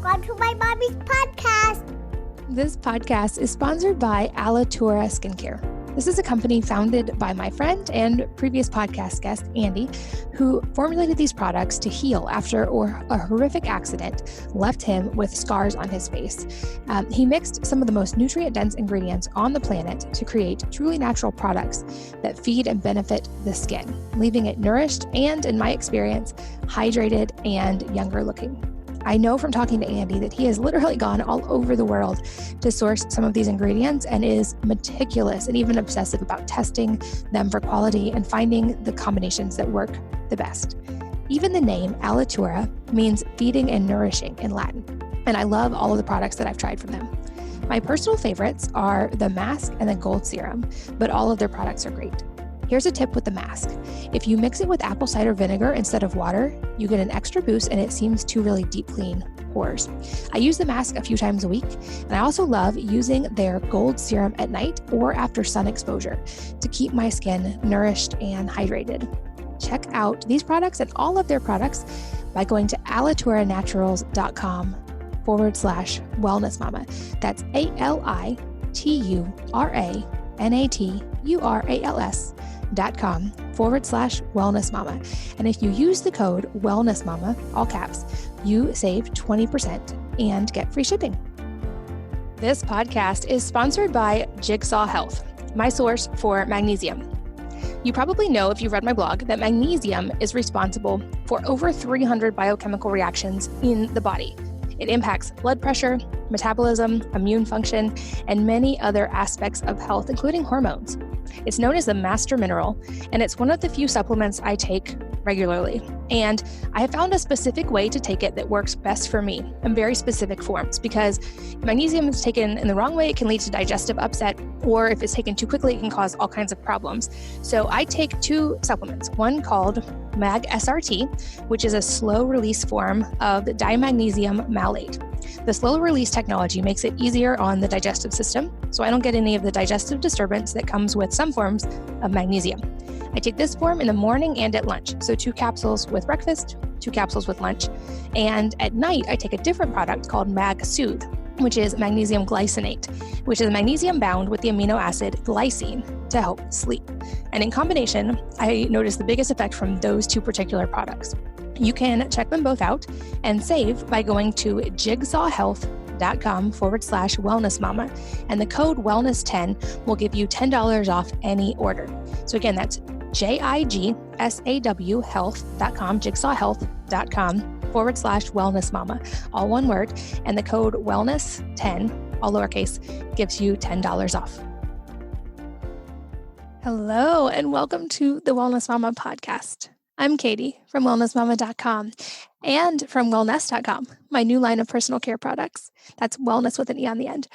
Welcome to my mommy's podcast. This podcast is sponsored by Alitura Skincare. This is a company founded by my friend and previous podcast guest, Andy, who formulated these products to heal after a horrific accident left him with scars on his face. He mixed some of the most nutrient-dense ingredients on the planet to create truly natural products that feed and benefit the skin, leaving it nourished and, in my experience, hydrated and younger looking. I know from talking to Andy that he has literally gone all over the world to source some of these ingredients and is meticulous and even obsessive about testing them for quality and finding the combinations that work the best. Even the name Alitura means feeding and nourishing in Latin, and I love all of the products that I've tried from them. My personal favorites are the mask and the gold serum, but all of their products are great. Here's a tip with the mask. If you mix it with apple cider vinegar instead of water, you get an extra boost and it seems to really deep clean pores. I use the mask a few times a week, and I also love using their gold serum at night or after sun exposure to keep my skin nourished and hydrated. Check out these products and all of their products by going to alituranaturals.com/wellnessmama. That's ALITURANATURALS.com/wellnessmama. And if you use the code wellnessmama, all caps, you save 20% and get free shipping. This podcast is sponsored by Jigsaw Health, my source for magnesium. You probably know, if you've read my blog, that magnesium is responsible for over 300 biochemical reactions in the body. It impacts blood pressure, metabolism, immune function, and many other aspects of health, including hormones. It's known as the master mineral, and it's one of the few supplements I take regularly. And I have found a specific way to take it that works best for me in very specific forms, because magnesium is taken in the wrong way, it can lead to digestive upset, or if it's taken too quickly, it can cause all kinds of problems. So I take two supplements, one called Mag SRT, which is a slow release form of dimagnesium malate. The slow release technology makes it easier on the digestive system, so I don't get any of the digestive disturbance that comes with some forms of magnesium. I take this form in the morning and at lunch, so 2 capsules with breakfast, 2 capsules with lunch, and at night I take a different product called Mag Soothe, which is magnesium glycinate, which is magnesium bound with the amino acid glycine to help sleep. And in combination, I notice the biggest effect from those 2 particular products. You can check them both out and save by going to jigsawhealth.com/wellnessmama, and the code wellness10 will give you $10 off any order. So again, that's jigsawhealth.com, jigsawhealth.com/wellnessmama, all one word, and the code wellness10, all lowercase, gives you $10 off. Hello, and welcome to the Wellness Mama podcast. I'm Katie from wellnessmama.com and from wellness.com, my new line of personal care products. That's wellness with an E on the end.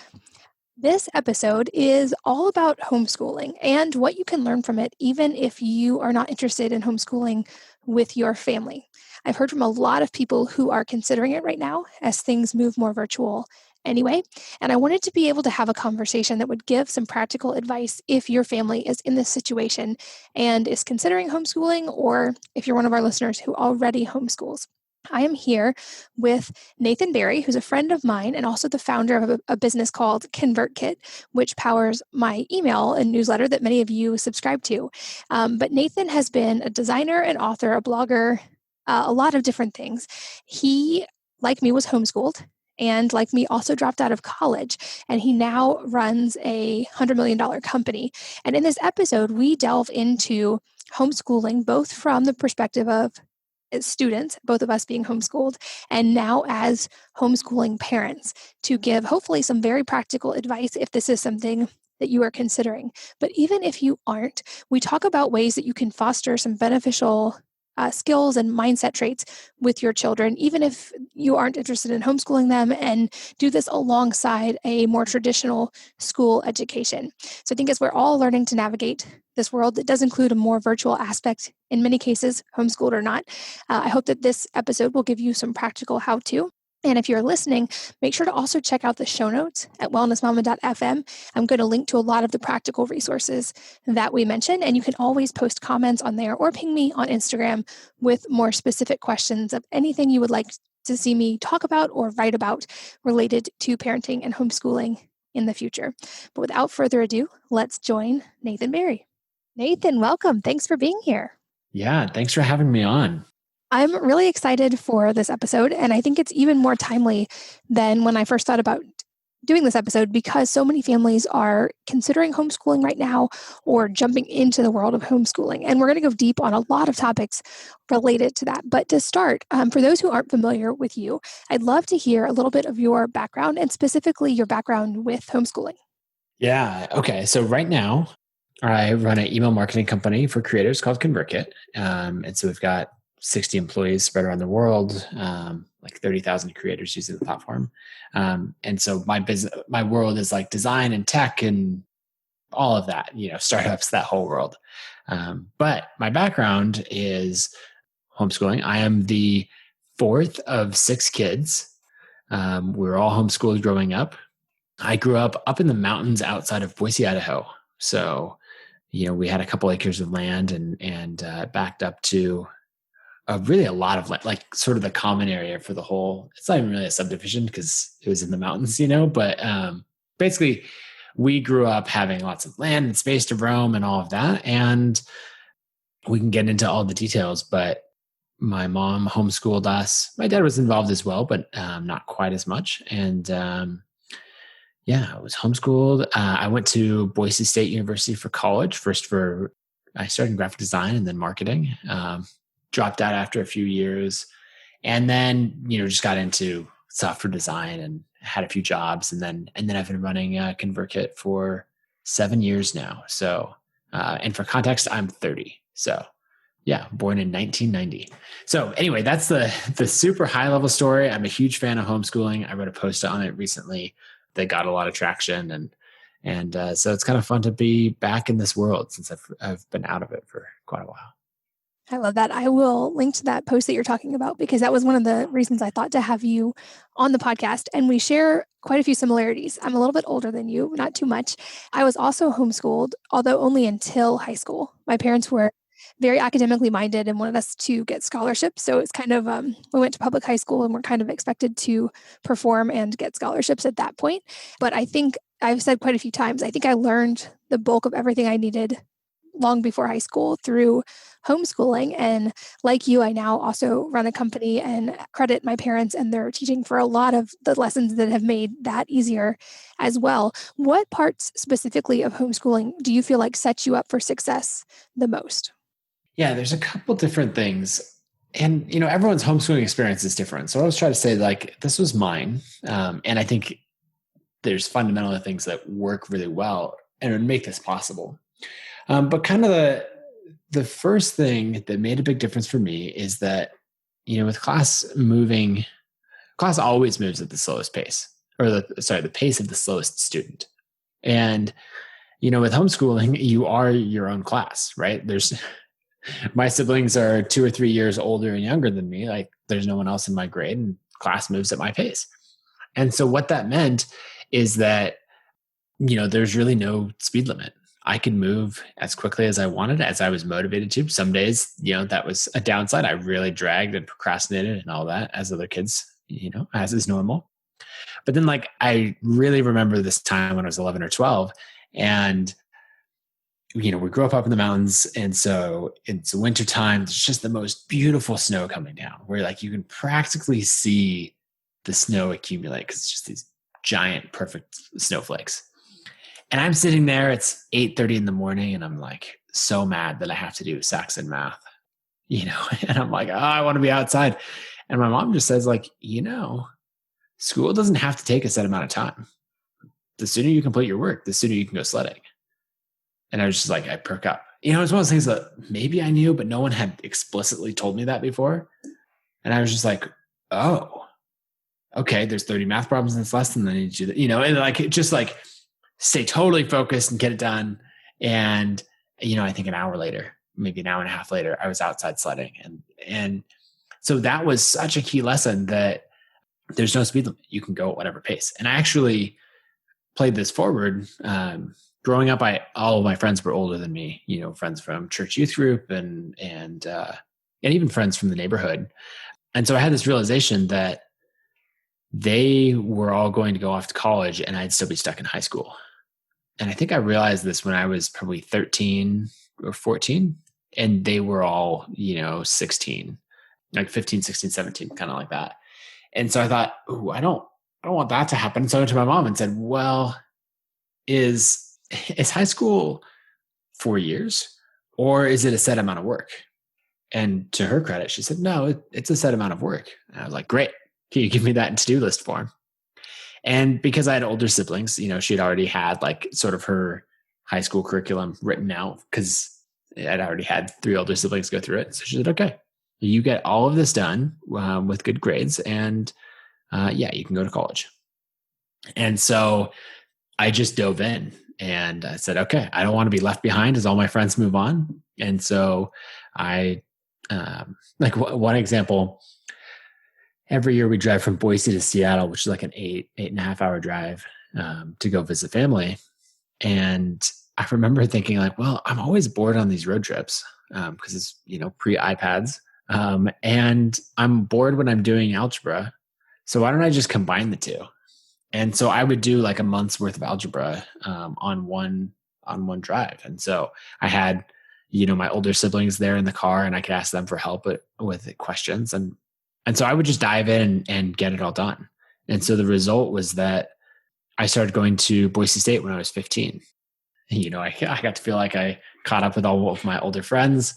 This episode is all about homeschooling and what you can learn from it, even if you are not interested in homeschooling with your family. I've heard from a lot of people who are considering it right now as things move more virtual anyway, and I wanted to be able to have a conversation that would give some practical advice if your family is in this situation and is considering homeschooling, or if you're one of our listeners who already homeschools. I am here with Nathan Barry, who's a friend of mine and also the founder of a business called ConvertKit, which powers my email and newsletter that many of you subscribe to. But Nathan has been a designer, an author, a blogger, a lot of different things. He, like me, was homeschooled, and like me, also dropped out of college, and he now runs a $100 million company. And in this episode, we delve into homeschooling, both from the perspective of students, both of us being homeschooled, and now as homeschooling parents, to give hopefully some very practical advice if this is something that you are considering. But even if you aren't, we talk about ways that you can foster some beneficial skills and mindset traits with your children, even if you aren't interested in homeschooling them, and do this alongside a more traditional school education. So I think as we're all learning to navigate this world that does include a more virtual aspect, in many cases, homeschooled or not, I hope that this episode will give you some practical how-to. And if you're listening, make sure to also check out the show notes at wellnessmama.fm. I'm going to link to a lot of the practical resources that we mentioned, and you can always post comments on there or ping me on Instagram with more specific questions of anything you would like to see me talk about or write about related to parenting and homeschooling in the future. But without further ado, let's join Nathan Barry. Nathan, welcome. Thanks for being here. Yeah, thanks for having me on. I'm really excited for this episode, and I think it's even more timely than when I first thought about doing this episode because so many families are considering homeschooling right now or jumping into the world of homeschooling. And we're going to go deep on a lot of topics related to that. But to start, for those who aren't familiar with you, I'd love to hear a little bit of your background and specifically your background with homeschooling. Yeah, okay. So right now, I run an email marketing company for creators called ConvertKit. And so we've got 60 employees spread around the world, like 30,000 creators using the platform. And so my world is like design and tech and all of that, startups, that whole world. But my background is homeschooling. I am the fourth of 6 kids. We were all homeschooled growing up. I grew up in the mountains outside of Boise, Idaho. So, we had a couple acres of land and backed up to really a lot of like sort of the common area for the whole. It's not even really a subdivision because it was in the mountains, but basically we grew up having lots of land and space to roam and all of that. And we can get into all the details, but my mom homeschooled us. My dad was involved as well, but not quite as much. And I was homeschooled. I went to Boise State University for college. I started in graphic design and then marketing. Dropped out after a few years, and then just got into software design and had a few jobs, and then I've been running ConvertKit for 7 years now. So, and for context, I'm 30. So, yeah, born in 1990. So anyway, that's the super high level story. I'm a huge fan of homeschooling. I wrote a post on it recently that got a lot of traction, and so it's kind of fun to be back in this world since I've been out of it for quite a while. I love that. I will link to that post that you're talking about because that was one of the reasons I thought to have you on the podcast. And we share quite a few similarities. I'm a little bit older than you, not too much. I was also homeschooled, although only until high school. My parents were very academically minded and wanted us to get scholarships. So it's kind of, we went to public high school and we're kind of expected to perform and get scholarships at that point. But I think I've said quite a few times, I think I learned the bulk of everything I needed long before high school through homeschooling. And like you, I now also run a company and credit my parents and their teaching for a lot of the lessons that have made that easier as well. What parts specifically of homeschooling do you feel like set you up for success the most? Yeah, there's a couple different things. And, everyone's homeschooling experience is different. So I was trying to say this was mine. And I think there's fundamental things that work really well and would make this possible. But kind of the first thing that made a big difference for me is that, with class always moves at the slowest pace, or the pace of the slowest student. And, with homeschooling, you are your own class, right? My siblings are 2 or 3 years older and younger than me. Like there's no one else in my grade and class moves at my pace. And so what that meant is that, there's really no speed limit. I could move as quickly as I wanted, as I was motivated to. Some days, that was a downside. I really dragged and procrastinated and all that, as other kids, as is normal. But then I really remember this time when I was 11 or 12 and, we grew up in the mountains. And so it's winter time. There's just the most beautiful snow coming down where you can practically see the snow accumulate because it's just these giant, perfect snowflakes. And I'm sitting there, it's 8:30 in the morning, and I'm so mad that I have to do Saxon math, and I'm I want to be outside. And my mom just says school doesn't have to take a set amount of time. The sooner you complete your work, the sooner you can go sledding. And I was just I perk up. It's one of those things that maybe I knew, but no one had explicitly told me that before. And I was just oh, okay, there's 30 math problems in this lesson. I need to do that, and just stay totally focused and get it done. And, I think an hour later, maybe an hour and a half later, I was outside sledding. And so that was such a key lesson that there's no speed limit. You can go at whatever pace. And I actually played this forward. Growing up, all of my friends were older than me, friends from church youth group and even friends from the neighborhood. And so I had this realization that they were all going to go off to college and I'd still be stuck in high school. And I think I realized this when I was probably 13 or 14, and they were all, 16, like 15, 16, 17, kind of like that. And so I thought, ooh, I don't want that to happen. So I went to my mom and said, well, is high school 4 years or is it a set amount of work? And to her credit, she said, no, it's a set amount of work. And I was like, great. Can you give me that in to-do list form? And because I had older siblings, she had already had like sort of her high school curriculum written out because I'd already had 3 older siblings go through it. So she said, okay, you get all of this done with good grades and you can go to college. And so I just dove in and I said, okay, I don't want to be left behind as all my friends move on. And so I, like one example, every year we drive from Boise to Seattle, which is like an 8.5 hour drive to go visit family. And I remember thinking like, well, I'm always bored on these road trips because it's, pre-iPads. And I'm bored when I'm doing algebra. So why don't I just combine the two? And so I would do like a month's worth of algebra on one drive. And so I had, my older siblings there in the car and I could ask them for help with questions. And so I would just dive in and get it all done. And so the result was that I started going to Boise State when I was 15. I got to feel like I caught up with all of my older friends.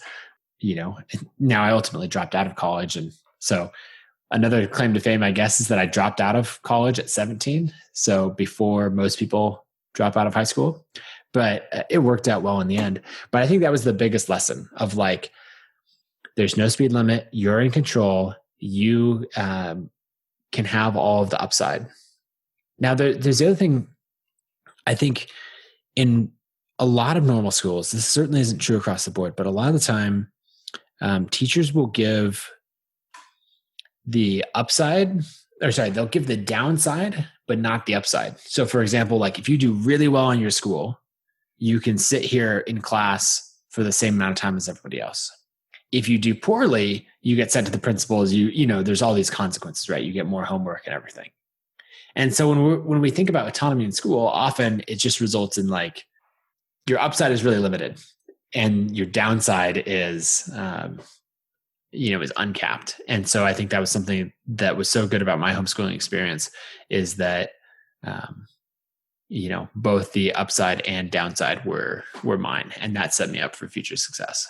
Now I ultimately dropped out of college. And so another claim to fame, I guess, is that I dropped out of college at 17. So before most people drop out of high school, but it worked out well in the end. But I think that was the biggest lesson of like, there's no speed limit. You're in control. You can have all of the upside. Now, there's the other thing, I think in a lot of normal schools, this certainly isn't true across the board, but a lot of the time, teachers will give the upside, they'll give the downside, but not the upside. So for example, like if you do really well in your school, you can sit here in class for the same amount of time as everybody else. If you do poorly, you get sent to the principals, there's all these consequences, right? You get more homework and everything. And so when we think about autonomy in school, often it just results in like your upside is really limited and your downside is, is uncapped. And so I think that was something that was so good about my homeschooling experience is that, both the upside and downside were mine. And that set me up for future success.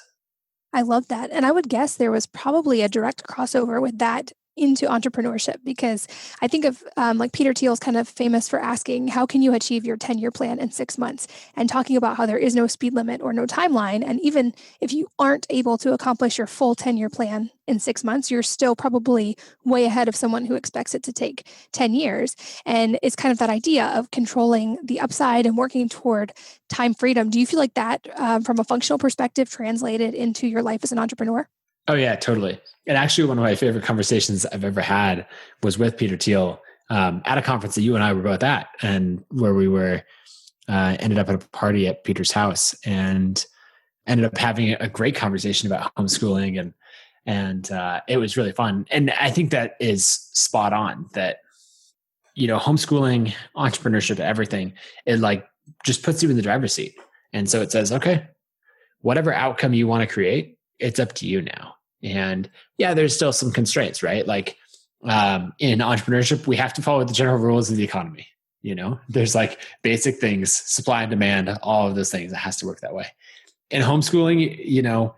I love that. And I would guess there was probably a direct crossover with that into entrepreneurship, because I think of like Peter Thiel's kind of famous for asking, how can you achieve your 10-year plan in 6 months? And talking about how there is no speed limit or no timeline. And even if you aren't able to accomplish your full 10-year plan in 6 months, you're still probably way ahead of someone who expects it to take 10 years. And it's kind of that idea of controlling the upside and working toward time freedom. Do you feel like that from a functional perspective translated into your life as an entrepreneur? Oh yeah, totally. And actually one of my favorite conversations I've ever had was with Peter Thiel at a conference that you and I were both at, and where we were ended up at a party at Peter's house and ended up having a great conversation about homeschooling and it was really fun. And I think that is spot on that, homeschooling, entrepreneurship, everything, it like just puts you in the driver's seat. And so it says, okay, whatever outcome you want to create, it's up to you now. And yeah, there's still some constraints, right? Like in entrepreneurship, we have to follow the general rules of the economy. There's like basic things, supply and demand, all of those things. It has to work that way. In homeschooling,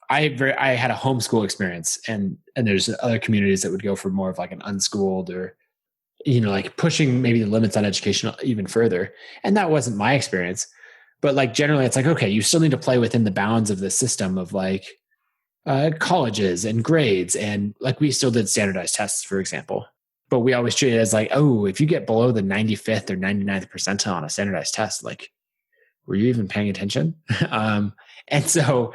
I had a homeschool experience, and there's other communities that would go for more of like an unschooled or, like pushing maybe the limits on education even further. And that wasn't my experience. But like generally it's like, okay, you still need to play within the bounds of the system of like colleges and grades. And like we still did standardized tests, for example, but we always treat it as like, oh, if you get below the 95th or 99th percentile on a standardized test, like, were you even paying attention? And so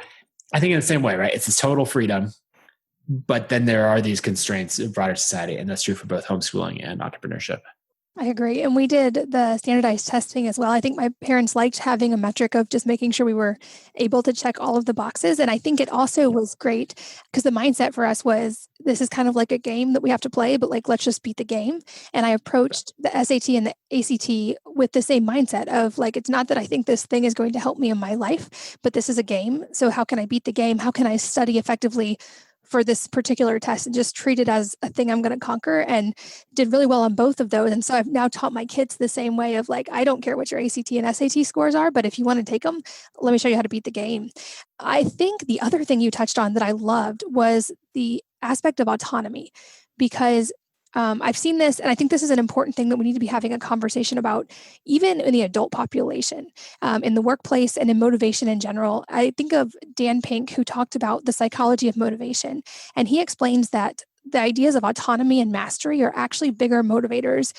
I think in the same way, right? It's this total freedom. But then there are these constraints of broader society, and that's true for both homeschooling and entrepreneurship. I agree. And we did the standardized testing as well. I think my parents liked having a metric of just making sure we were able to check all of the boxes. And I think it also was great because the mindset for us was this is kind of like a game that we have to play, but like, let's just beat the game. And I approached the SAT and the ACT with the same mindset of like, it's not that I think this thing is going to help me in my life, but this is a game. So how can I beat the game? How can I study effectively for this particular test and just treat it as a thing I'm going to conquer, and did really well on both of those. And so I've now taught my kids the same way of like, I don't care what your ACT and SAT scores are, but if you want to take them, let me show you how to beat the game. I think the other thing you touched on that I loved was the aspect of autonomy, because I've seen this, and I think this is an important thing that we need to be having a conversation about, even in the adult population, in the workplace and in motivation in general. I think of Dan Pink, who talked about the psychology of motivation, and he explains that the ideas of autonomy and mastery are actually bigger motivators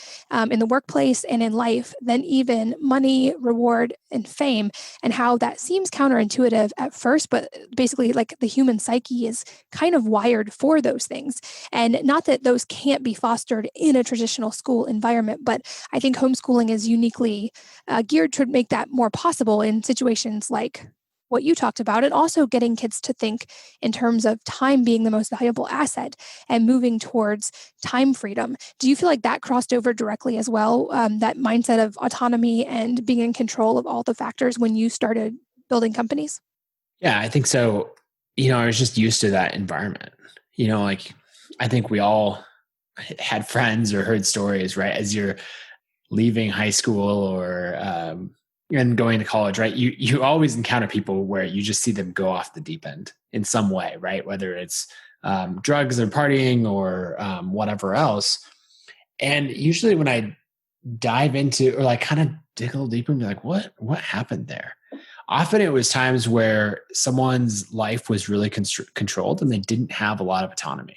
in the workplace and in life than even money, reward, and fame, and how that seems counterintuitive at first, but basically like the human psyche is kind of wired for those things. And not that those can't be fostered in a traditional school environment, but I think homeschooling is uniquely geared to make that more possible in situations like what you talked about, and also getting kids to think in terms of time being the most valuable asset and moving towards time freedom. Do you feel like that crossed over directly as well, that mindset of autonomy and being in control of all the factors when you started building companies? Yeah, I think so. I was just used to that environment. Like I think we all had friends or heard stories, right? As you're leaving high school or and going to college, right? You always encounter people where you just see them go off the deep end in some way, right? Whether it's drugs or partying or whatever else. And usually when I dive into or like kind of dig a little deeper and be like, what happened there? Often it was times where someone's life was really controlled and they didn't have a lot of autonomy.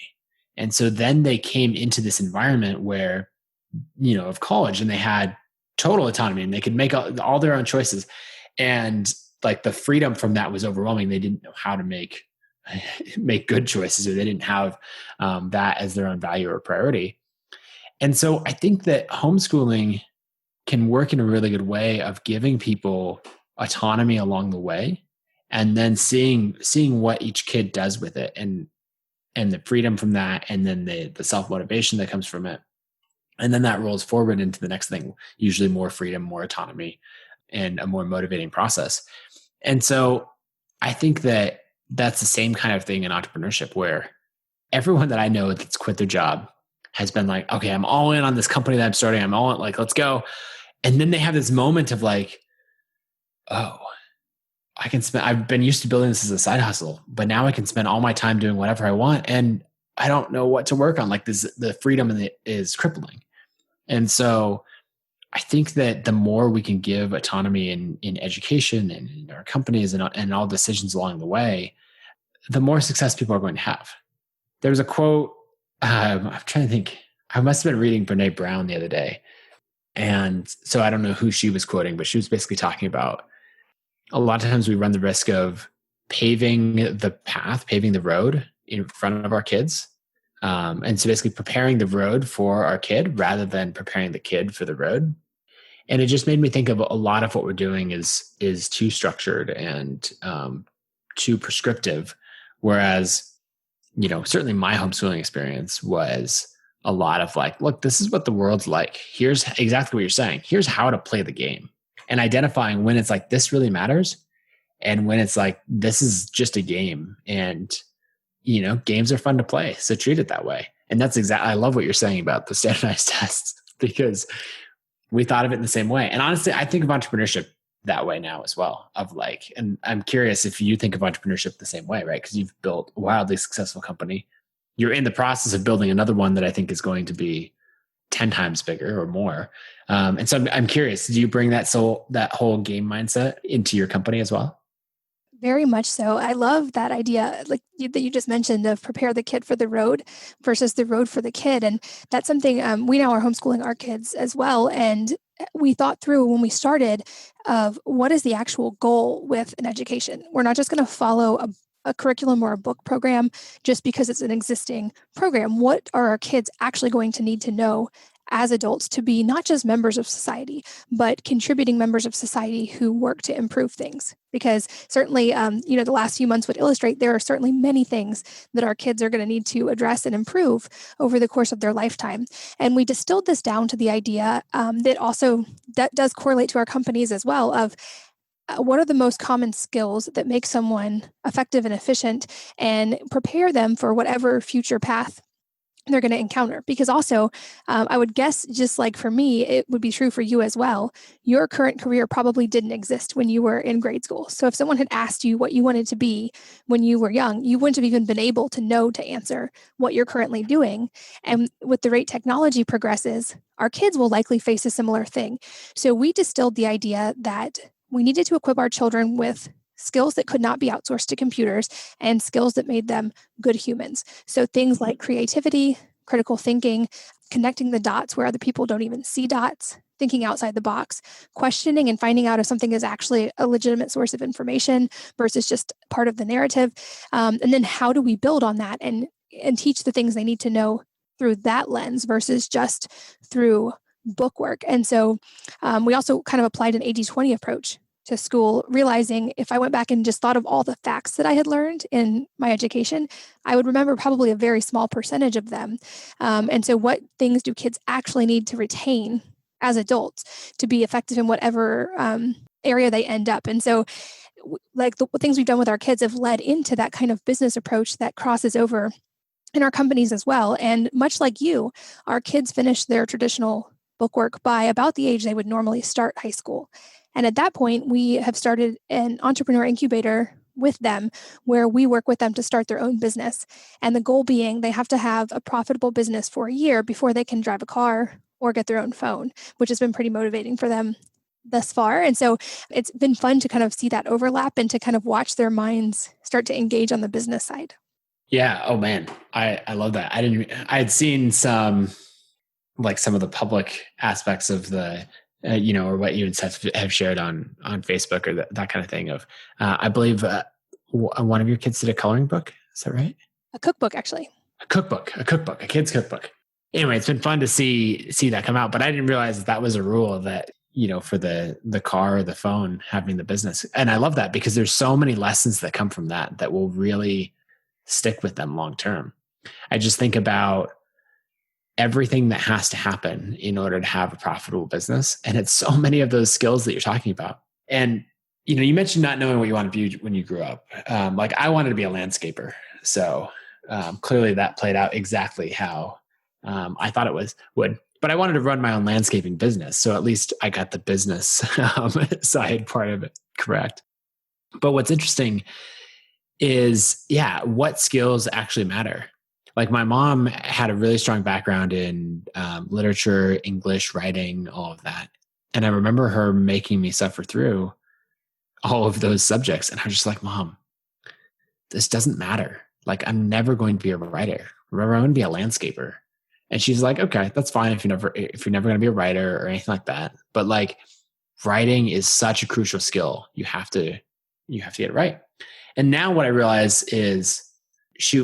And so then they came into this environment where, of college, and they had total autonomy and they could make all their own choices. And like the freedom from that was overwhelming. They didn't know how to make good choices, or they didn't have that as their own value or priority. And so I think that homeschooling can work in a really good way of giving people autonomy along the way, and then seeing what each kid does with it, and the freedom from that, and then the self-motivation that comes from it. And then that rolls forward into the next thing, usually more freedom, more autonomy, and a more motivating process. And so I think that that's the same kind of thing in entrepreneurship, where everyone that I know that's quit their job has been like, okay, I'm all in on this company that I'm starting. I'm all in, like, let's go. And then they have this moment of like, oh, I've been used to building this as a side hustle, but now I can spend all my time doing whatever I want. And I don't know what to work on. Like the freedom is crippling. And so I think that the more we can give autonomy in education and in our companies and all decisions along the way, the more success people are going to have. There was a quote, I'm trying to think, I must have been reading Brene Brown the other day. And so I don't know who she was quoting, but she was basically talking about a lot of times we run the risk of paving the road in front of our kids. And so basically preparing the road for our kid rather than preparing the kid for the road. And it just made me think of a lot of what we're doing is too structured and too prescriptive. Whereas, certainly my homeschooling experience was a lot of like, look, this is what the world's like. Here's exactly what you're saying. Here's how to play the game. And identifying when it's like, this really matters. And when it's like, this is just a game. And, games are fun to play. So treat it that way. And that's exactly, I love what you're saying about the standardized tests, because we thought of it in the same way. And honestly, I think of entrepreneurship that way now as well, of like, and I'm curious if you think of entrepreneurship the same way, right? Because you've built a wildly successful company. You're in the process of building another one that I think is going to be 10 times bigger or more. And so I'm curious, do you bring that whole game mindset into your company as well? Very much so. I love that idea that you just mentioned of prepare the kid for the road versus the road for the kid. And that's something we now are homeschooling our kids as well. And we thought through when we started of what is the actual goal with an education. We're not just going to follow a curriculum or a book program just because it's an existing program. What are our kids actually going to need to know as adults to be not just members of society, but contributing members of society who work to improve things? Because certainly, the last few months would illustrate there are certainly many things that our kids are going to need to address and improve over the course of their lifetime. And we distilled this down to the idea that does correlate to our companies as well of what are the most common skills that make someone effective and efficient and prepare them for whatever future path they're going to encounter. Because also, I would guess, just like for me, it would be true for you as well. Your current career probably didn't exist when you were in grade school. So if someone had asked you what you wanted to be when you were young, you wouldn't have even been able to know to answer what you're currently doing. And with the rate technology progresses, our kids will likely face a similar thing. So we distilled the idea that we needed to equip our children with skills that could not be outsourced to computers and skills that made them good humans. So things like creativity, critical thinking, connecting the dots where other people don't even see dots, thinking outside the box, questioning and finding out if something is actually a legitimate source of information versus just part of the narrative. And then how do we build on that and teach the things they need to know through that lens versus just through book work. And so we also kind of applied an 80-20 approach to school, realizing if I went back and just thought of all the facts that I had learned in my education, I would remember probably a very small percentage of them. And so what things do kids actually need to retain as adults to be effective in whatever area they end up? And so like the things we've done with our kids have led into that kind of business approach that crosses over in our companies as well. And much like you, our kids finish their traditional bookwork by about the age they would normally start high school. And at that point, we have started an entrepreneur incubator with them where we work with them to start their own business. And the goal being they have to have a profitable business for a year before they can drive a car or get their own phone, which has been pretty motivating for them thus far. And so it's been fun to kind of see that overlap and to kind of watch their minds start to engage on the business side. Yeah. Oh man. I love that. I had seen some of the public aspects of the, or what you have shared on Facebook or that kind of thing of, I believe one of your kids did a coloring book. Is that right? A cookbook, actually. A kid's cookbook. Anyway, it's been fun to see that come out, but I didn't realize that was a rule that, for the car or the phone, having the business. And I love that because there's so many lessons that come from that will really stick with them long term. I just think about everything that has to happen in order to have a profitable business. And it's so many of those skills that you're talking about. And, you mentioned not knowing what you want to be when you grew up. Like I wanted to be a landscaper. So clearly that played out exactly how I thought it would. But I wanted to run my own landscaping business. So at least I got the business side part of it correct. But what's interesting is, what skills actually matter. Like my mom had a really strong background in literature, English, writing, all of that. And I remember her making me suffer through all of those subjects. And I was just like, Mom, this doesn't matter. Like I'm never going to be a writer. Remember, I'm going to be a landscaper. And she's like, okay, that's fine if you're never going to be a writer or anything like that. But like writing is such a crucial skill. You have to get it right. And now what I realize is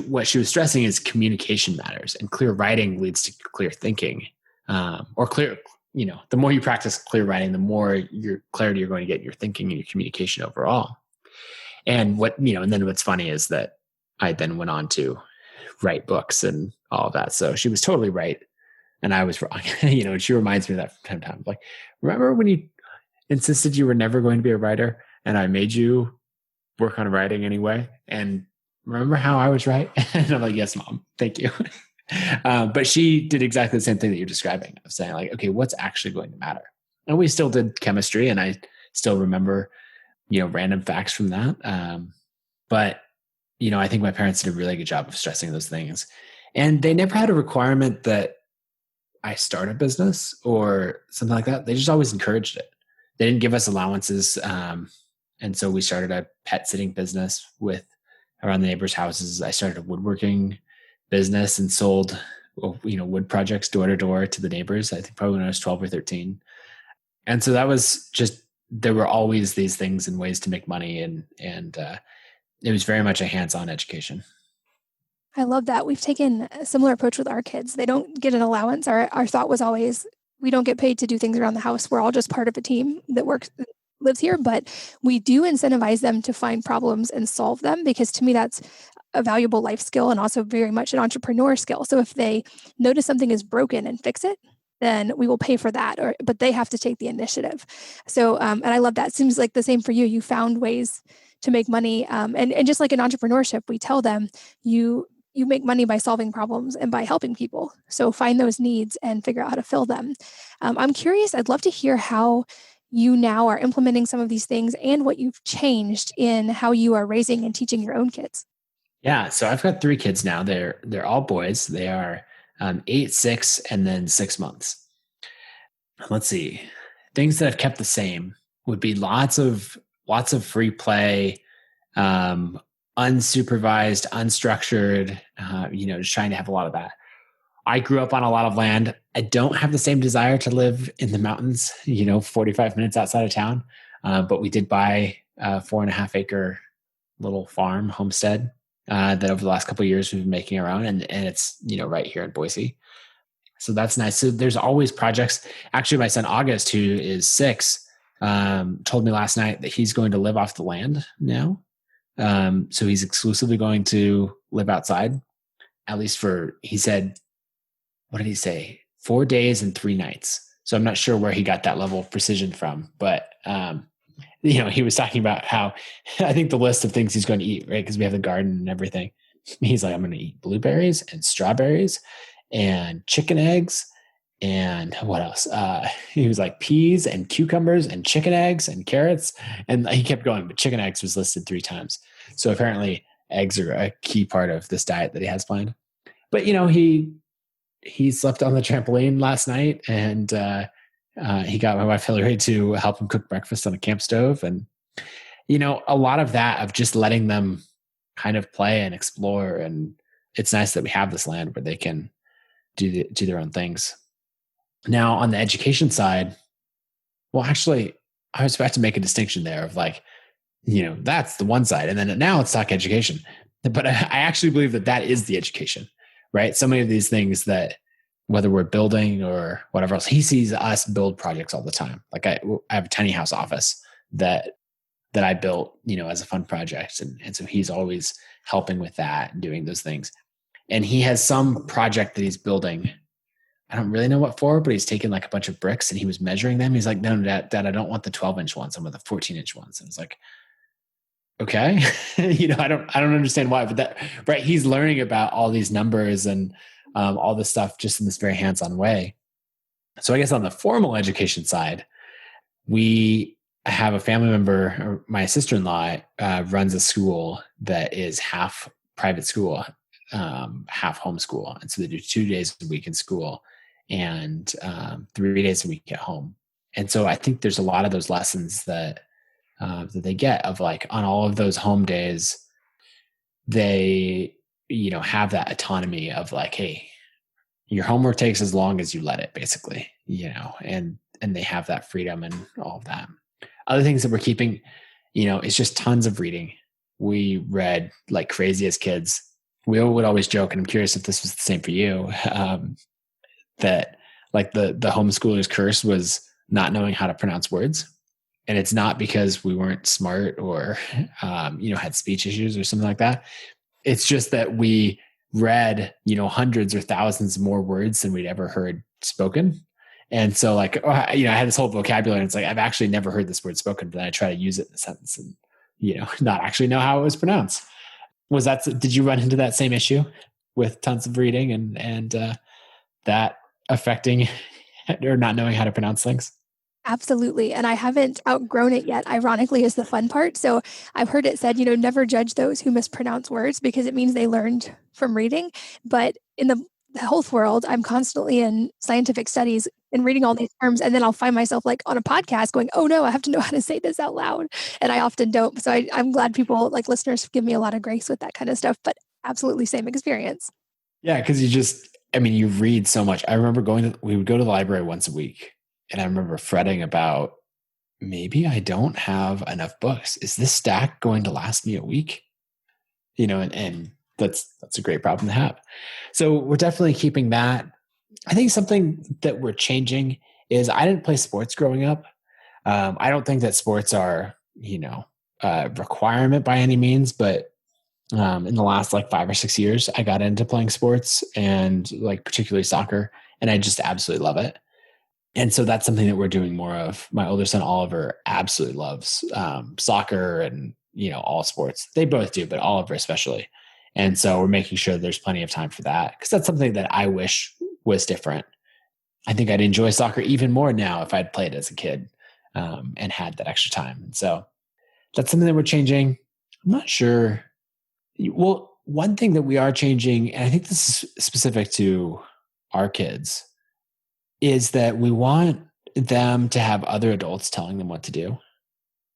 what she was stressing is communication matters, and clear writing leads to clear thinking, or clear, the more you practice clear writing, the more your clarity you're going to get in your thinking and your communication overall. And and then what's funny is that I then went on to write books and all of that. So she was totally right. And I was wrong, and she reminds me of that from time to time. Like, remember when you insisted you were never going to be a writer and I made you work on writing anyway? And remember how I was right? And I'm like, yes, Mom, thank you. But she did exactly the same thing that you're describing of saying like, okay, what's actually going to matter? And we still did chemistry and I still remember, random facts from that. But, I think my parents did a really good job of stressing those things. And they never had a requirement that I start a business or something like that. They just always encouraged it. They didn't give us allowances. And so we started a pet sitting business around the neighbors' houses. I started a woodworking business and sold, wood projects door to door to the neighbors. I think probably when I was 12 or 13. And so that was just, there were always these things and ways to make money. And it was very much a hands-on education. I love that. We've taken a similar approach with our kids. They don't get an allowance. Our thought was always, we don't get paid to do things around the house. We're all just part of a team that lives here, but we do incentivize them to find problems and solve them, because to me, that's a valuable life skill and also very much an entrepreneur skill. So if they notice something is broken and fix it, then we will pay for that, but they have to take the initiative. So, and I love that. It seems like the same for you. You found ways to make money. And just like in entrepreneurship, we tell them you make money by solving problems and by helping people. So find those needs and figure out how to fill them. I'm curious, I'd love to hear how you now are implementing some of these things and what you've changed in how you are raising and teaching your own kids. Yeah. So I've got 3 kids now. They're all boys. They are 8, 6, and then 6 months. Let's see. Things that I've kept the same would be lots of free play, unsupervised, unstructured, just trying to have a lot of that. I grew up on a lot of land. I don't have the same desire to live in the mountains, 45 minutes outside of town. But we did buy a 4.5 acre little farm homestead that over the last couple of years we've been making our own, and it's, right here in Boise. So that's nice. So there's always projects. Actually, my son August, who is 6, told me last night that he's going to live off the land now. So he's exclusively going to live outside, at least he said, what did he say? 4 days and 3 nights. So I'm not sure where he got that level of precision from, but, he was talking about how I think the list of things he's going to eat, right? Because we have the garden and everything. He's like, I'm going to eat blueberries and strawberries and chicken eggs. And what else? He was like peas and cucumbers and chicken eggs and carrots. And he kept going, but chicken eggs was listed 3 times. So apparently eggs are a key part of this diet that he has planned. But, he slept on the trampoline last night, and he got my wife Hillary to help him cook breakfast on a camp stove. And, a lot of that of just letting them kind of play and explore. And it's nice that we have this land where they can do their own things. Now, on the education side, well, actually, I was about to make a distinction there of that's the one side. And then now let's talk education. But I actually believe that is the education, right? So many of these things that, whether we're building or whatever else, he sees us build projects all the time. Like I have a tiny house office that I built, as a fun project. And so he's always helping with that and doing those things. And he has some project that he's building. I don't really know what for, but he's taken like a bunch of bricks and he was measuring them. He's like, no, Dad, I don't want the 12-inch ones. I want the 14-inch ones. And it's like, okay, I don't understand why, but right. He's learning about all these numbers and all this stuff just in this very hands-on way. So I guess on the formal education side, we have a family member, or my sister-in-law runs a school that is half private school, half homeschool. And so they do 2 days a week in school and 3 days a week at home. And so I think there's a lot of those lessons that they get of on all of those home days, they, have that autonomy of hey, your homework takes as long as you let it, basically, and they have that freedom and all of that. Other things that we're keeping, it's just tons of reading. We read like crazy as kids. We would always joke, and I'm curious if this was the same for you, that the homeschooler's curse was not knowing how to pronounce words. And it's not because we weren't smart or, had speech issues or something like that. It's just that we read, hundreds or thousands more words than we'd ever heard spoken. And so I had this whole vocabulary, and it's I've actually never heard this word spoken, but then I try to use it in a sentence and, not actually know how it was pronounced. Did you run into that same issue with tons of reading and that affecting or not knowing how to pronounce things? Absolutely. And I haven't outgrown it yet, ironically, is the fun part. So I've heard it said, never judge those who mispronounce words, because it means they learned from reading. But in the health world, I'm constantly in scientific studies and reading all these terms. And then I'll find myself on a podcast going, oh no, I have to know how to say this out loud. And I often don't. So I'm glad people listeners give me a lot of grace with that kind of stuff, but absolutely same experience. Yeah. Cause you read so much. I remember we would go to the library once a week. And I remember fretting about, maybe I don't have enough books. Is this stack going to last me a week? and that's a great problem to have. So we're definitely keeping that. I think something that we're changing is I didn't play sports growing up. I don't think that sports are, a requirement by any means, but in the last like 5 or 6 years, I got into playing sports and like particularly soccer, and I just absolutely love it. And so that's something that we're doing more of. My older son, Oliver, absolutely loves soccer and, all sports. They both do, but Oliver especially. And so we're making sure there's plenty of time for that because that's something that I wish was different. I think I'd enjoy soccer even more now if I'd played as a kid and had that extra time. And so that's something that we're changing. I'm not sure. Well, one thing that we are changing, and I think this is specific to our kids, is that we want them to have other adults telling them what to do.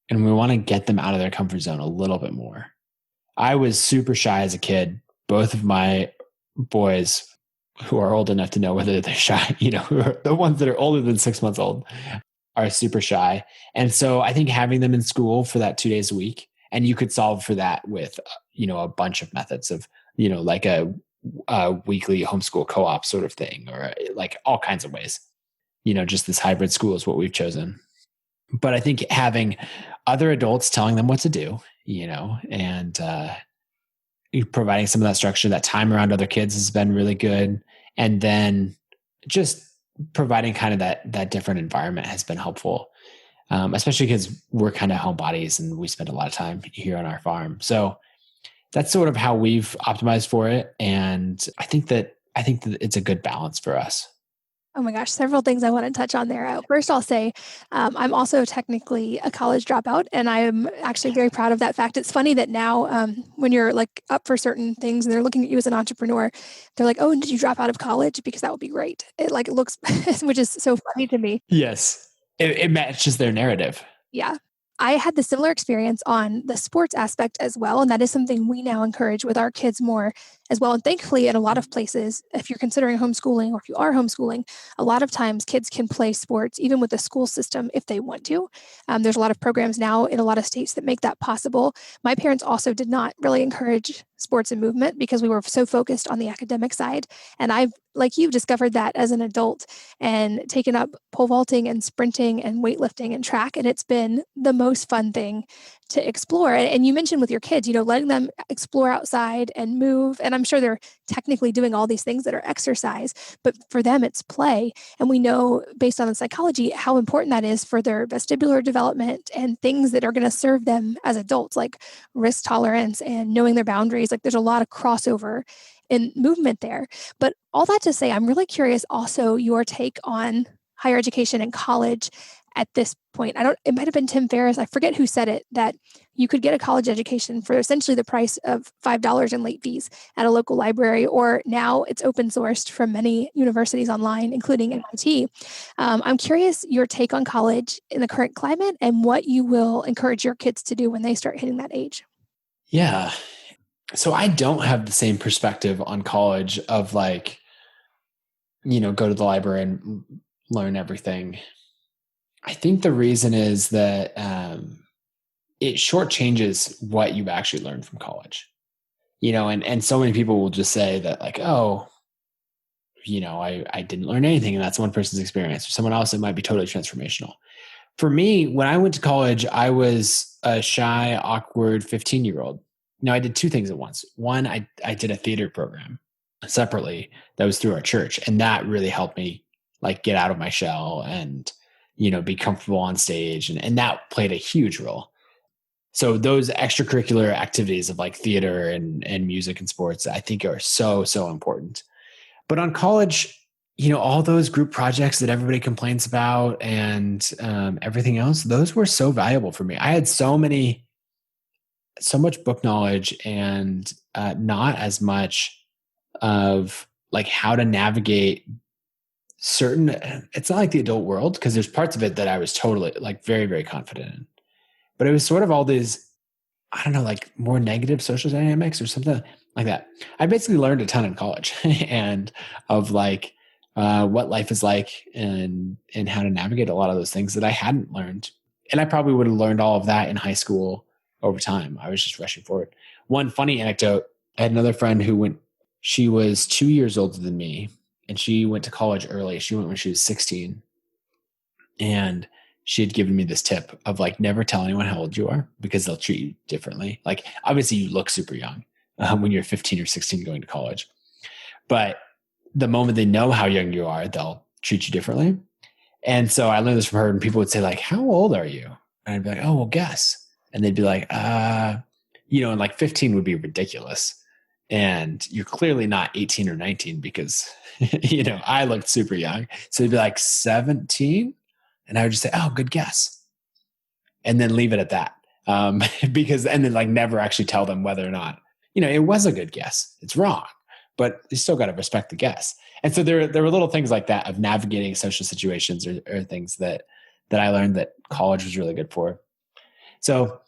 And we want to get them out of their comfort zone a little bit more. I was super shy as a kid. Both of my boys, who are old enough to know whether they're shy, who are the ones that are older than 6 months old, are super shy. And so I think having them in school for that 2 days a week, and you could solve for that with, a bunch of methods of, like a weekly homeschool co-op sort of thing, or like all kinds of ways, just this hybrid school is what we've chosen. But I think having other adults telling them what to do, and providing some of that structure, that time around other kids has been really good. And then just providing kind of that different environment has been helpful, especially because we're kind of homebodies and we spend a lot of time here on our farm. So that's sort of how we've optimized for it. And I think that it's a good balance for us. Oh my gosh, several things I want to touch on there. First, I'll say I'm also technically a college dropout, and I'm actually very proud of that fact. It's funny that now when you're like up for certain things and they're looking at you as an entrepreneur, they're like, oh, and did you drop out of college? Because that would be great. It looks, which is so funny to me. Yes, it matches their narrative. Yeah. I had the similar experience on the sports aspect as well. And that is something we now encourage with our kids more as well. And thankfully, in a lot of places, if you're considering homeschooling or if you are homeschooling, a lot of times kids can play sports even with the school system if they want to. There's a lot of programs now in a lot of states that make that possible. My parents also did not really encourage sports and movement because we were so focused on the academic side. And I've, like you, discovered that as an adult and taken up pole vaulting and sprinting and weightlifting and track. And it's been the most fun thing to explore. And you mentioned with your kids, letting them explore outside and move. And I'm sure they're technically doing all these things that are exercise, but for them, it's play. And we know based on the psychology, how important that is for their vestibular development and things that are going to serve them as adults, like risk tolerance and knowing their boundaries. Like there's a lot of crossover in movement there. But all that to say, I'm really curious also your take on higher education and college at this point. It might have been Tim Ferriss, I forget who said it, that you could get a college education for essentially the price of $5 in late fees at a local library, or now it's open sourced from many universities online, including MIT. I'm curious your take on college in the current climate and what you will encourage your kids to do when they start hitting that age. Yeah. So I don't have the same perspective on college of like, go to the library and learn everything. I think the reason is that it shortchanges what you've actually learned from college, and so many people will just say that like, oh, I didn't learn anything, and that's one person's experience. For someone else, it might be totally transformational. For me, when I went to college, I was a shy, awkward 15-year-old. I did two things at once. One, I did a theater program separately that was through our church, and that really helped me like get out of my shell and be comfortable on stage, and that played a huge role. So those extracurricular activities of like theater and music and sports, I think are so important. But on college, all those group projects that everybody complains about and everything else, those were so valuable for me. I had so much book knowledge and not as much of like how to navigate certain, it's not like the adult world, because there's parts of it that I was totally like very, very confident in. But it was sort of all these, I don't know, like more negative social dynamics or something like that. I basically learned a ton in college and of like what life is like and how to navigate a lot of those things that I hadn't learned. And I probably would have learned all of that in high school over time. I was just rushing forward. One funny anecdote, I had another friend she was 2 years older than me, and she went to college early. She went when she was 16. And she had given me this tip of like, never tell anyone how old you are because they'll treat you differently. Like, obviously you look super young when you're 15 or 16 going to college, but the moment they know how young you are, they'll treat you differently. And so I learned this from her, and people would say like, how old are you? And I'd be like, oh, well, guess. And they'd be like, and like 15 would be ridiculous. And you're clearly not 18 or 19 because, I looked super young. So they'd be like 17. And I would just say, oh, good guess. And then leave it at that. And then like never actually tell them whether or not, it was a good guess. It's wrong, but you still got to respect the guess. And so there were little things like that of navigating social situations or things that I learned that college was really good for. So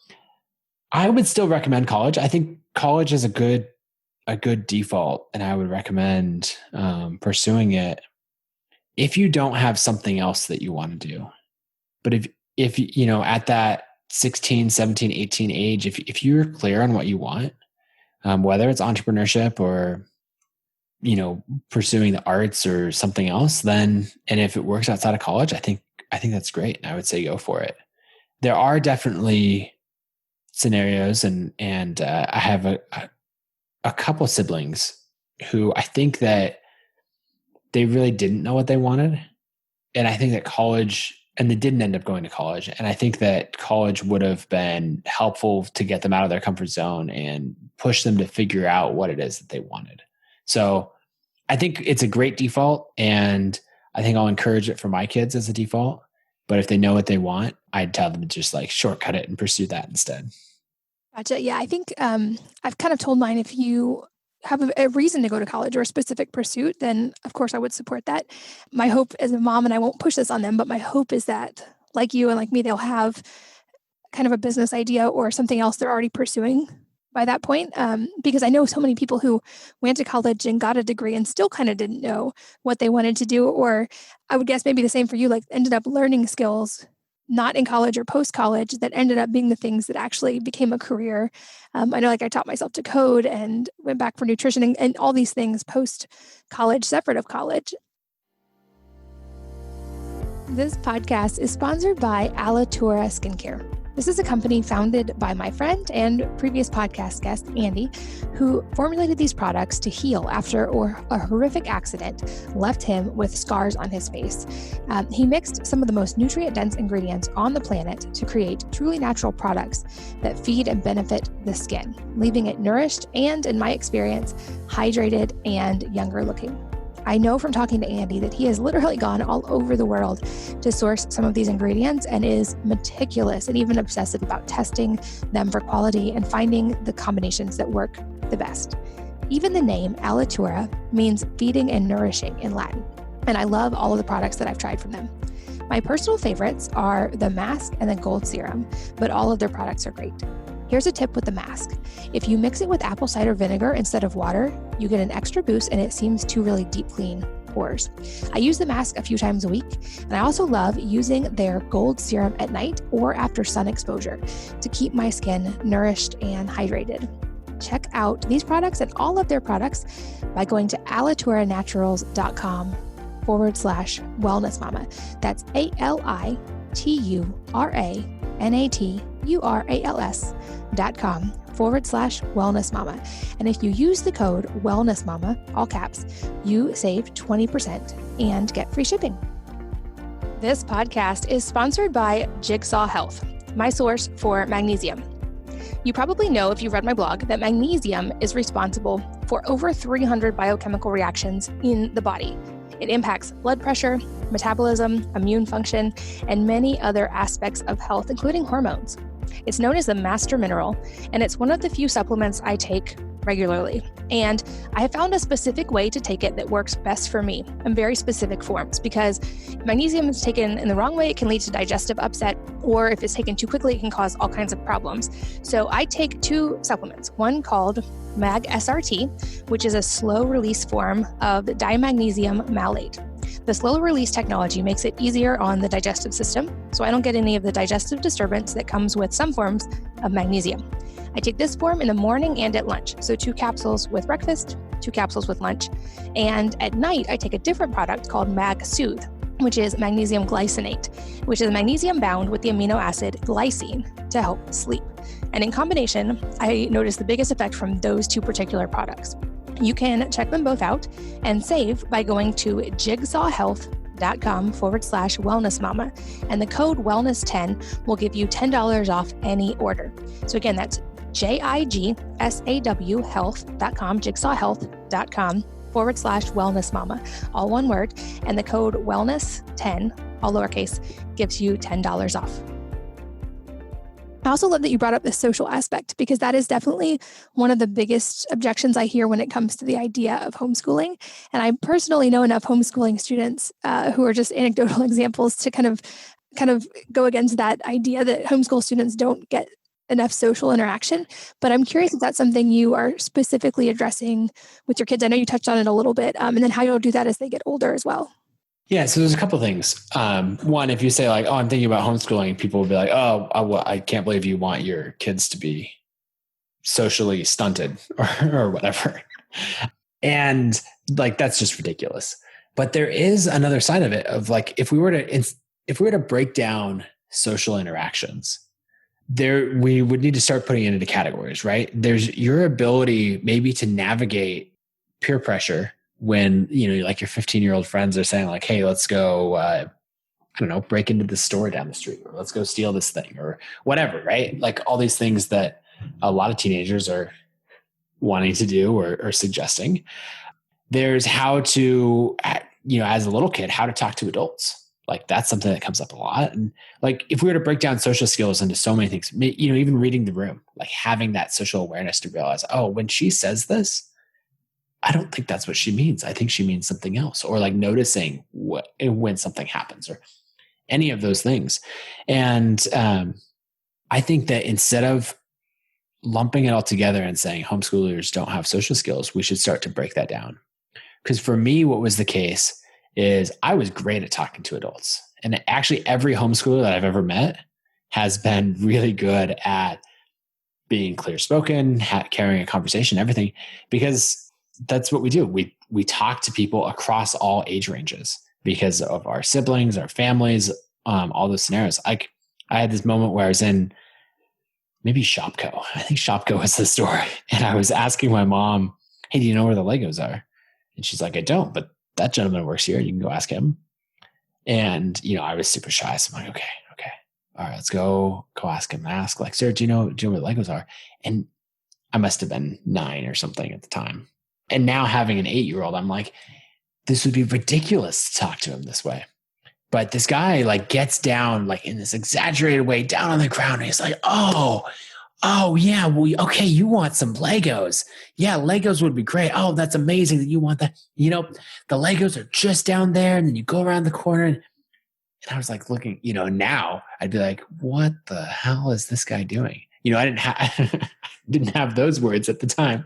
I would still recommend college. I think college is a good default, and I would recommend pursuing it if you don't have something else that you want to do. But if at that 16, 17, 18 age, if you're clear on what you want, whether it's entrepreneurship or, pursuing the arts or something else, and if it works outside of college, I think that's great. And I would say go for it. There are definitely scenarios and I have a couple siblings who I think that they really didn't know what they wanted. And I think that they didn't end up going to college. And I think that college would have been helpful to get them out of their comfort zone and push them to figure out what it is that they wanted. So I think it's a great default, and I think I'll encourage it for my kids as a default. But if they know what they want, I'd tell them to just like shortcut it and pursue that instead. Gotcha. Yeah, I think I've kind of told mine, if you have a reason to go to college or a specific pursuit, then of course I would support that. My hope as a mom, and I won't push this on them, but my hope is that like you and like me, they'll have kind of a business idea or something else they're already pursuing by that point. Because I know so many people who went to college and got a degree and still kind of didn't know what they wanted to do. Or I would guess maybe the same for you, like ended up learning skills not in college or post-college that ended up being the things that actually became a career. I know like I taught myself to code and went back for nutrition and all these things post-college, separate of college. This podcast is sponsored by Alitura Skincare. This is a company founded by my friend and previous podcast guest, Andy, who formulated these products to heal after a horrific accident left him with scars on his face. He mixed some of the most nutrient-dense ingredients on the planet to create truly natural products that feed and benefit the skin, leaving it nourished and, in my experience, hydrated and younger looking. I know from talking to Andy that he has literally gone all over the world to source some of these ingredients and is meticulous and even obsessive about testing them for quality and finding the combinations that work the best. Even the name Alitura means feeding and nourishing in Latin, and I love all of the products that I've tried from them. My personal favorites are the mask and the gold serum, but all of their products are great. Here's a tip with the mask. If you mix it with apple cider vinegar instead of water, you get an extra boost and it seems to really deep clean pores. I use the mask a few times a week, and I also love using their gold serum at night or after sun exposure to keep my skin nourished and hydrated. Check out these products and all of their products by going to alituranaturals.com/wellness mama. That's ALITURANATURALS.com/wellness mama. And if you use the code wellness mama, all caps, you save 20% and get free shipping. This podcast is sponsored by Jigsaw Health, my source for magnesium. You probably know, if you've read my blog, that magnesium is responsible for over 300 biochemical reactions in the body. It impacts blood pressure, metabolism, immune function, and many other aspects of health, including hormones. It's known as the master mineral, and it's one of the few supplements I take regularly. And I have found a specific way to take it that works best for me in very specific forms, because magnesium is taken in the wrong way, it can lead to digestive upset, or if it's taken too quickly, it can cause all kinds of problems. So I take two supplements, one called Mag SRT, which is a slow release form of dimagnesium malate. The slow release technology makes it easier on the digestive system, so I don't get any of the digestive disturbance that comes with some forms of magnesium. I take this form in the morning and at lunch. So 2 capsules with breakfast, 2 capsules with lunch. And at night, I take a different product called Mag Soothe, which is magnesium glycinate, which is magnesium bound with the amino acid glycine to help sleep. And in combination, I notice the biggest effect from those 2 particular products. You can check them both out and save by going to jigsawhealth.com/wellnessmama. And the code wellness10 will give you $10 off any order. So again, that's JIGSAW health.com, jigsawhealth.com/wellnessmama, all one word. And the code wellness10, all lowercase, gives you $10 off. I also love that you brought up the social aspect, because that is definitely one of the biggest objections I hear when it comes to the idea of homeschooling. And I personally know enough homeschooling students who are just anecdotal examples to kind of go against that idea that homeschool students don't get enough social interaction. But I'm curious if that's something you are specifically addressing with your kids. I know you touched on it a little bit, and then how you'll do that as they get older as well. Yeah. So there's a couple of things. One, if you say like, oh, I'm thinking about homeschooling, people will be like, oh, I can't believe you want your kids to be socially stunted or whatever. And like, that's just ridiculous. But there is another side of it of like, if we were to break down social interactions, we would need to start putting it into categories, right? There's your ability maybe to navigate peer pressure when, like your 15-year-old friends are saying like, hey, let's go, break into the store down the street, or let's go steal this thing or whatever, right? Like all these things that a lot of teenagers are wanting to do or suggesting. There's how to, as a little kid, how to talk to adults. Like that's something that comes up a lot. And like, if we were to break down social skills into so many things, even reading the room, like having that social awareness to realize, oh, when she says this, I don't think that's what she means. I think she means something else, or like noticing when something happens or any of those things. And I think that instead of lumping it all together and saying homeschoolers don't have social skills, we should start to break that down. Because for me, what was the case is I was great at talking to adults. And actually every homeschooler that I've ever met has been really good at being clear-spoken, carrying a conversation, everything, because that's what we do. We talk to people across all age ranges because of our siblings, our families, all those scenarios. Like I had this moment where I was in maybe Shopko. I think Shopko was the store. And I was asking my mom, hey, do you know where the Legos are? And she's like, I don't, but that gentleman works here. You can go ask him. And, I was super shy. So I'm like, okay. All right, let's go ask him. Ask like, sir, do you know where the Legos are? And I must've been 9 or something at the time. And now having an 8-year-old, I'm like, this would be ridiculous to talk to him this way. But this guy like gets down like in this exaggerated way down on the ground. And he's like, oh yeah, okay, you want some Legos. Yeah, Legos would be great. Oh, that's amazing that you want that. The Legos are just down there. And then you go around the corner. And I was like looking, now I'd be like, what the hell is this guy doing? I didn't have those words at the time,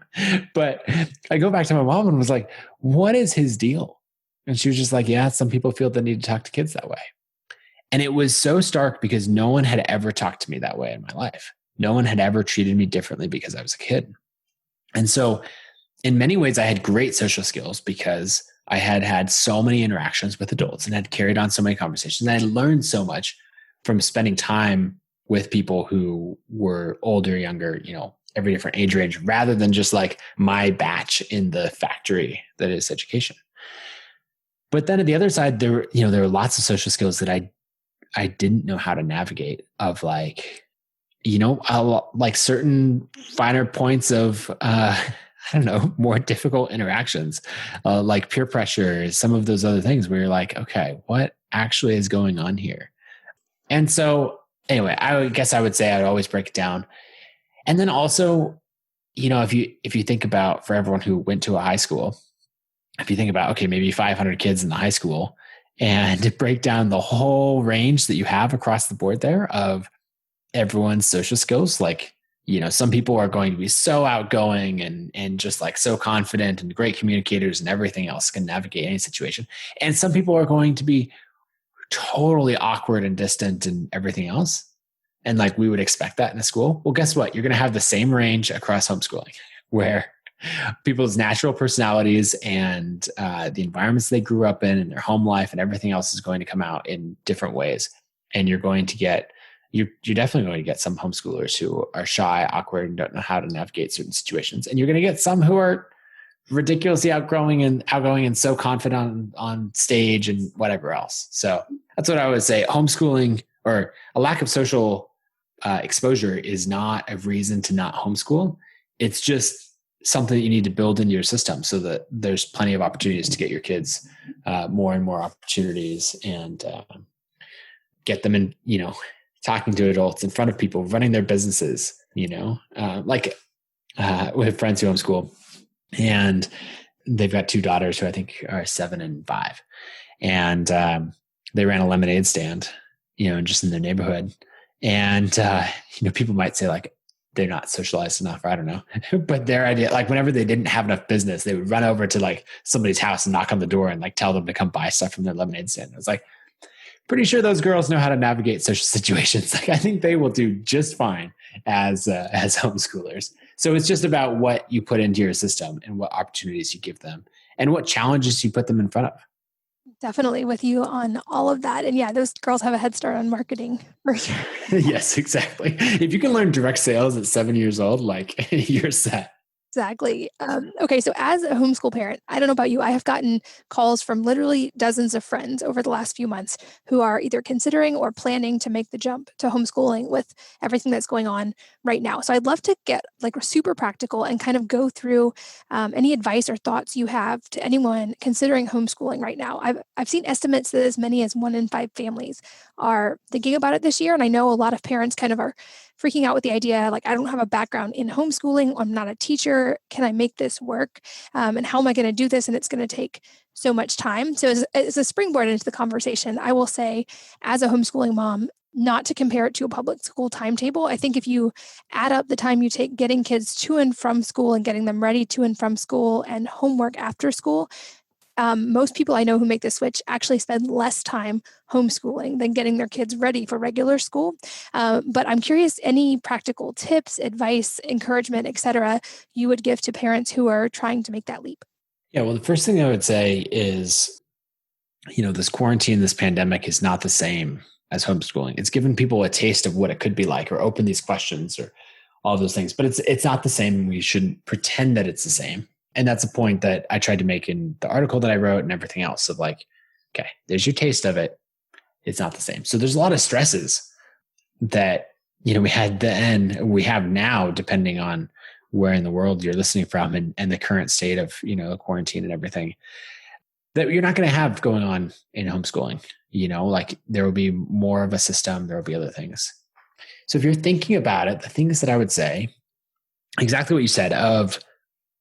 but I go back to my mom and was like, what is his deal? And she was just like, yeah, some people feel the need to talk to kids that way. And it was so stark because no one had ever talked to me that way in my life. No one had ever treated me differently because I was a kid. And so in many ways, I had great social skills because I had had so many interactions with adults and had carried on so many conversations. And I learned so much from spending time with people who were older, younger, every different age range, rather than just like my batch in the factory that is education. But then at the other side, there were lots of social skills that I didn't know how to navigate of like, like certain finer points of, more difficult interactions, like peer pressure, some of those other things where you're like, okay, what actually is going on here? And so anyway, I guess I would say I'd always break it down. And then also, if you think about, for everyone who went to a high school, if you think about, okay, maybe 500 kids in the high school, and break down the whole range that you have across the board there of everyone's social skills, like, some people are going to be so outgoing and just like so confident and great communicators and everything else, can navigate any situation. And some people are going to be totally awkward and distant and everything else. And like we would expect that in a school. Well, guess what? You're going to have the same range across homeschooling where people's natural personalities and the environments they grew up in and their home life and everything else is going to come out in different ways. And you're definitely going to get some homeschoolers who are shy, awkward, and don't know how to navigate certain situations. And you're going to get some who are ridiculously outgoing and so confident on stage and whatever else. So that's what I would say. Homeschooling or a lack of social exposure is not a reason to not homeschool. It's just something that you need to build into your system so that there's plenty of opportunities to get your kids more and more opportunities and get them in, talking to adults in front of people, running their businesses, we have friends who homeschool and they've got two daughters who I think are 7 and 5. And they ran a lemonade stand, just in their neighborhood. And, people might say like, they're not socialized enough, or I don't know, but their idea, like whenever they didn't have enough business, they would run over to like somebody's house and knock on the door and like tell them to come buy stuff from their lemonade stand. I was like, pretty sure those girls know how to navigate social situations. Like I think they will do just fine as homeschoolers. So it's just about what you put into your system and what opportunities you give them and what challenges you put them in front of. Definitely with you on all of that. And yeah, those girls have a head start on marketing for sure. Yes, exactly. If you can learn direct sales at 7 years old, like you're set. Exactly. Okay. So as a homeschool parent, I don't know about you, I have gotten calls from literally dozens of friends over the last few months who are either considering or planning to make the jump to homeschooling with everything that's going on right now. So I'd love to get like super practical and kind of go through any advice or thoughts you have to anyone considering homeschooling right now. I've seen estimates that as many as 1 in 5 families are thinking about it this year. And I know a lot of parents kind of are freaking out with the idea, like, I don't have a background in homeschooling. I'm not a teacher. Can I make this work? And how am I going to do this? And it's going to take so much time. So as a springboard into the conversation, I will say, as a homeschooling mom, not to compare it to a public school timetable. I think if you add up the time you take getting kids to and from school and getting them ready to and from school and homework after school, most people I know who make the switch actually spend less time homeschooling than getting their kids ready for regular school. But I'm curious, any practical tips, advice, encouragement, et cetera, you would give to parents who are trying to make that leap? Yeah, well, the first thing I would say is, this quarantine, this pandemic is not the same as homeschooling. It's given people a taste of what it could be like or open these questions or all those things, but it's not the same. We shouldn't pretend that it's the same. And that's a point that I tried to make in the article that I wrote and everything else of like, okay, there's your taste of it. It's not the same. So there's a lot of stresses that, we had then, we have now, depending on where in the world you're listening from and the current state of, the quarantine and everything that you're not going to have going on in homeschooling. Like there will be more of a system. There will be other things. So if you're thinking about it, the things that I would say, exactly what you said of,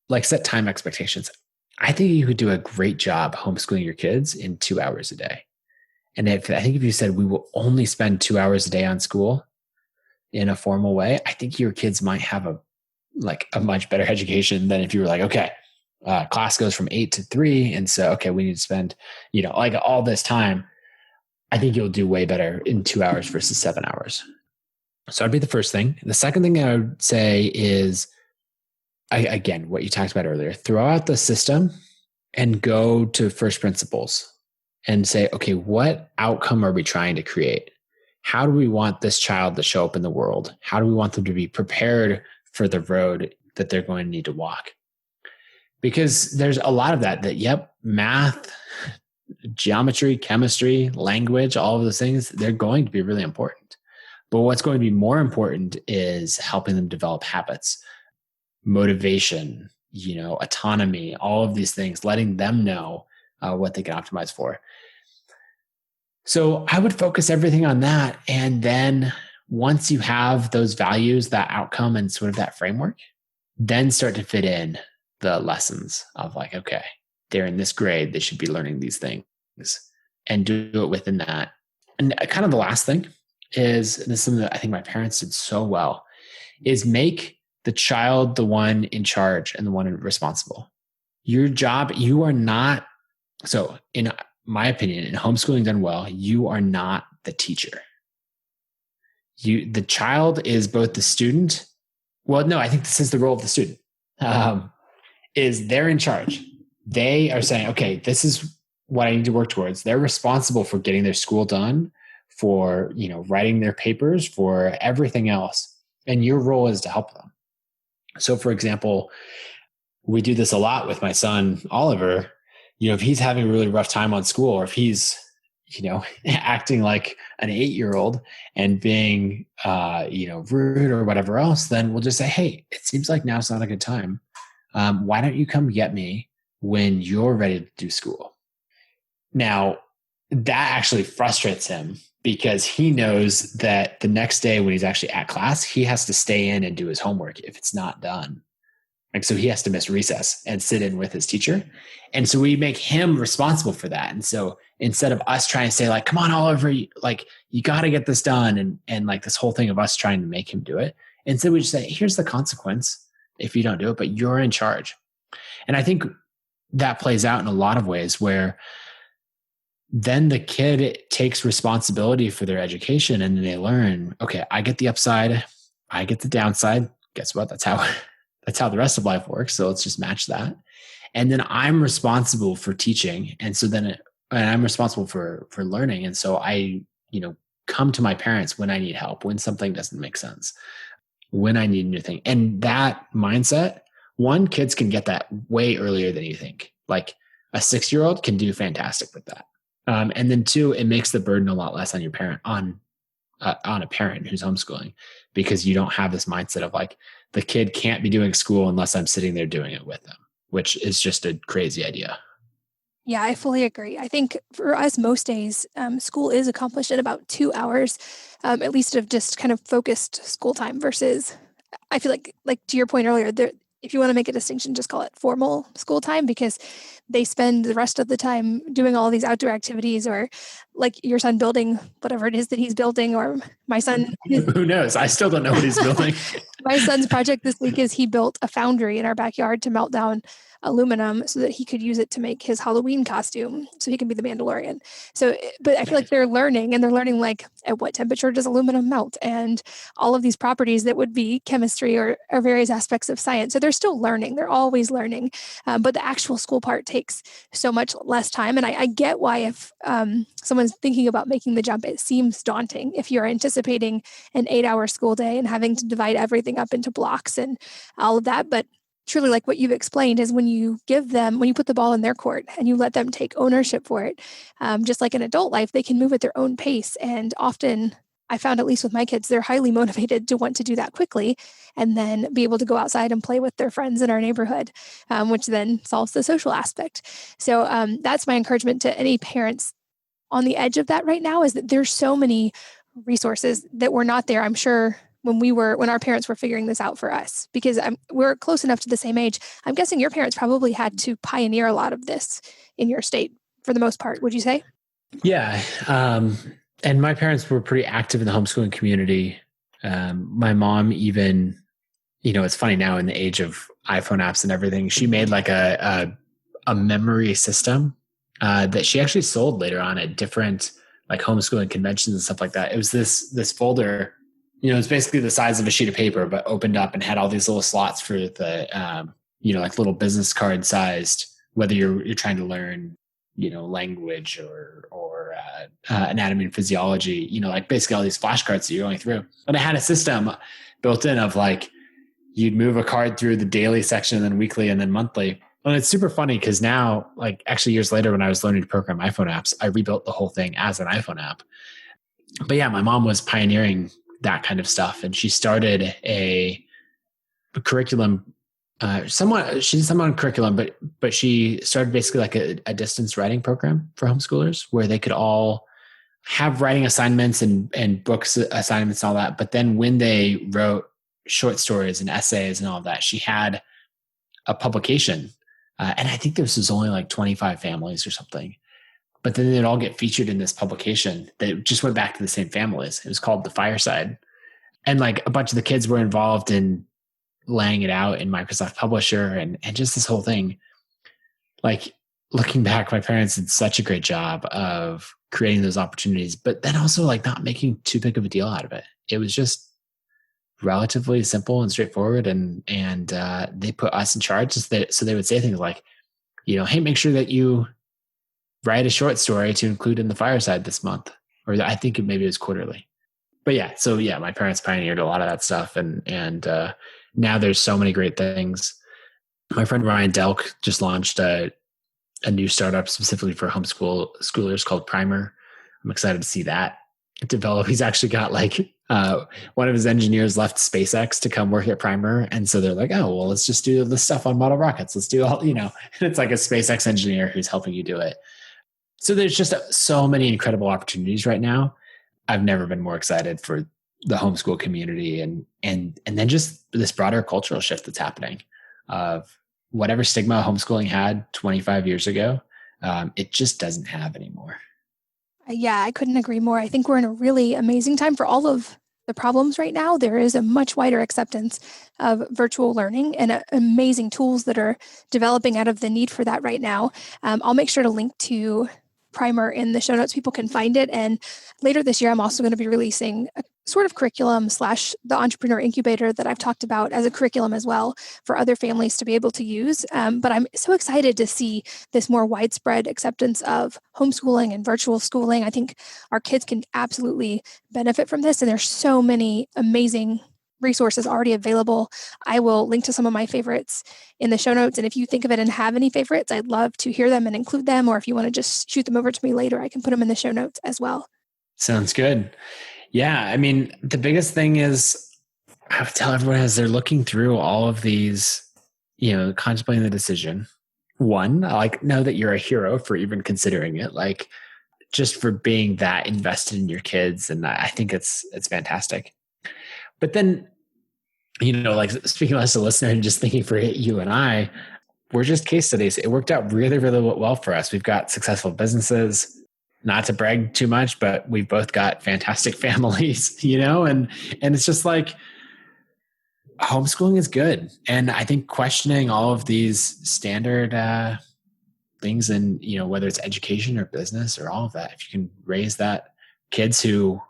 like set time expectations. I think you could do a great job homeschooling your kids in 2 hours a day. And I think if you said we will only spend 2 hours a day on school in a formal way, I think your kids might have a much better education than if you were like, okay, class goes from 8 to 3. And so, okay, we need to spend, like all this time. I think you'll do way better in 2 hours versus 7 hours. So that'd be the first thing. The second thing I would say is, again, what you talked about earlier, throw out the system and go to first principles and say, okay, what outcome are we trying to create? How do we want this child to show up in the world? How do we want them to be prepared for the road that they're going to need to walk? Because there's a lot of that, math, geometry, chemistry, language, all of those things, they're going to be really important. But what's going to be more important is helping them develop habits, motivation, autonomy, all of these things, letting them know what they can optimize for. So I would focus everything on that. And then once you have those values, that outcome, and sort of that framework, then start to fit in the lessons of like, okay, they're in this grade, they should be learning these things, and do it within that. And kind of the last thing is, and this is something that I think my parents did so well, is make the child the one in charge and the one responsible. Your job, you are not, so in my opinion, in homeschooling done well, you are not the teacher. the child is both the student. Well, no, I think this is the role of the student. Is they're in charge. They are saying, okay, this is what I need to work towards. They're responsible for getting their school done, for, writing their papers, for everything else. And your role is to help them. So for example, we do this a lot with my son, Oliver. If he's having a really rough time on school, or if he's, acting like an 8-year-old and being, rude or whatever else, then we'll just say, hey, it seems like now's not a good time. Why don't you come get me when you're ready to do school? Now, that actually frustrates him because he knows that the next day when he's actually at class, he has to stay in and do his homework if it's not done. So he has to miss recess and sit in with his teacher. And so we make him responsible for that. And so instead of us trying to say like, come on, Oliver, you got to get this done. And like this whole thing of us trying to make him do it. Instead we just say, here's the consequence if you don't do it, but you're in charge. And I think that plays out in a lot of ways where then the kid takes responsibility for their education and they learn, okay, I get the upside, I get the downside. Guess what? That's how the rest of life works. So let's just match that. And then I'm responsible for teaching. And so then I'm responsible for learning. And so I, come to my parents when I need help, when something doesn't make sense, when I need a new thing. And that mindset, kids can get that way earlier than you think. Like a 6-year-old can do fantastic with that. And then 2, it makes the burden a lot less on your parent, on a parent who's homeschooling, because you don't have this mindset of like, the kid can't be doing school unless I'm sitting there doing it with them, which is just a crazy idea. Yeah, I fully agree. I think for us, most days, school is accomplished in about 2 hours, at least of just kind of focused school time versus, I feel like to your point earlier, if you want to make a distinction, just call it formal school time, because they spend the rest of the time doing all these outdoor activities, or like your son building whatever it is that he's building, or my son. Who knows? I still don't know what he's building. My son's project this week is he built a foundry in our backyard to melt down aluminum so that he could use it to make his Halloween costume so he can be the Mandalorian. So, but I feel like they're learning like at what temperature does aluminum melt and all of these properties that would be chemistry or various aspects of science. So they're still learning. They're always learning. But the actual school part takes so much less time. And I get why if someone's thinking about making the jump, it seems daunting if you're anticipating an 8-hour school day and having to divide everything up into blocks and all of that. But truly, like what you've explained, is when you put the ball in their court and you let them take ownership for it, just like in adult life, they can move at their own pace. And often I found, at least with my kids, they're highly motivated to want to do that quickly and then be able to go outside and play with their friends in our neighborhood, which then solves the social aspect. So that's my encouragement to any parents on the edge of that right now, is that there's so many resources that were not there, I'm sure, when our parents were figuring this out for us, because we're close enough to the same age. I'm guessing your parents probably had to pioneer a lot of this in your state for the most part. Would you say? Yeah. And my parents were pretty active in the homeschooling community. My mom even, it's funny now in the age of iPhone apps and everything, she made like a memory system that she actually sold later on at different like homeschooling conventions and stuff like that. It was this folder. It's basically the size of a sheet of paper, but opened up and had all these little slots for the, like little business card sized, whether you're trying to learn, language or anatomy and physiology, like basically all these flashcards that you're going through. And it had a system built in of like, you'd move a card through the daily section and then weekly and then monthly. And it's super funny because now, like actually years later, when I was learning to program iPhone apps, I rebuilt the whole thing as an iPhone app. But yeah, my mom was pioneering that kind of stuff. And she started a curriculum, she did some on curriculum, but she started basically like a distance writing program for homeschoolers where they could all have writing assignments and books assignments and all that. But then when they wrote short stories and essays and all of that, she had a publication. And I think this was only like 25 families or something. But then they'd all get featured in this publication that just went back to the same families. It was called The Fireside. And like a bunch of the kids were involved in laying it out in Microsoft Publisher and just this whole thing. Like looking back, my parents did such a great job of creating those opportunities, but then also like not making too big of a deal out of it. It was just relatively simple and straightforward. And they put us in charge. So they would say things like, hey, make sure that you write a short story to include in the fireside this month. Or I think maybe it was quarterly. But yeah, so yeah, my parents pioneered a lot of that stuff. And now there's so many great things. My friend Ryan Delk just launched a new startup specifically for schoolers called Primer. I'm excited to see that develop. He's actually got one of his engineers left SpaceX to come work at Primer. And so they're like, oh, well, let's just do the stuff on model rockets. Let's do all, and it's like a SpaceX engineer who's helping you do it. So there's just so many incredible opportunities right now. I've never been more excited for the homeschool community and then just this broader cultural shift that's happening of whatever stigma homeschooling had 25 years ago, it just doesn't have anymore. Yeah, I couldn't agree more. I think we're in a really amazing time for all of the problems right now. There is a much wider acceptance of virtual learning and amazing tools that are developing out of the need for that right now. I'll make sure to link to Primer in the show notes. People can find it. And later this year, I'm also going to be releasing a sort of curriculum / the entrepreneur incubator that I've talked about as a curriculum as well for other families to be able to use. But I'm so excited to see this more widespread acceptance of homeschooling and virtual schooling. I think our kids can absolutely benefit from this. And there's so many amazing resources already available. I will link to some of my favorites in the show notes. And if you think of it and have any favorites, I'd love to hear them and include them. Or if you want to just shoot them over to me later, I can put them in the show notes as well. Sounds good. Yeah. I mean, the biggest thing is I would tell everyone as they're looking through all of these, contemplating the decision. One, know that you're a hero for even considering it, just for being that invested in your kids. And I think it's fantastic. But then, speaking as a listener and just thinking for you and I, we're just case studies. It worked out really, really well for us. We've got successful businesses, not to brag too much, but we've both got fantastic families, and it's just like homeschooling is good. And I think questioning all of these standard things and, whether it's education or business or all of that, if you can raise that kids who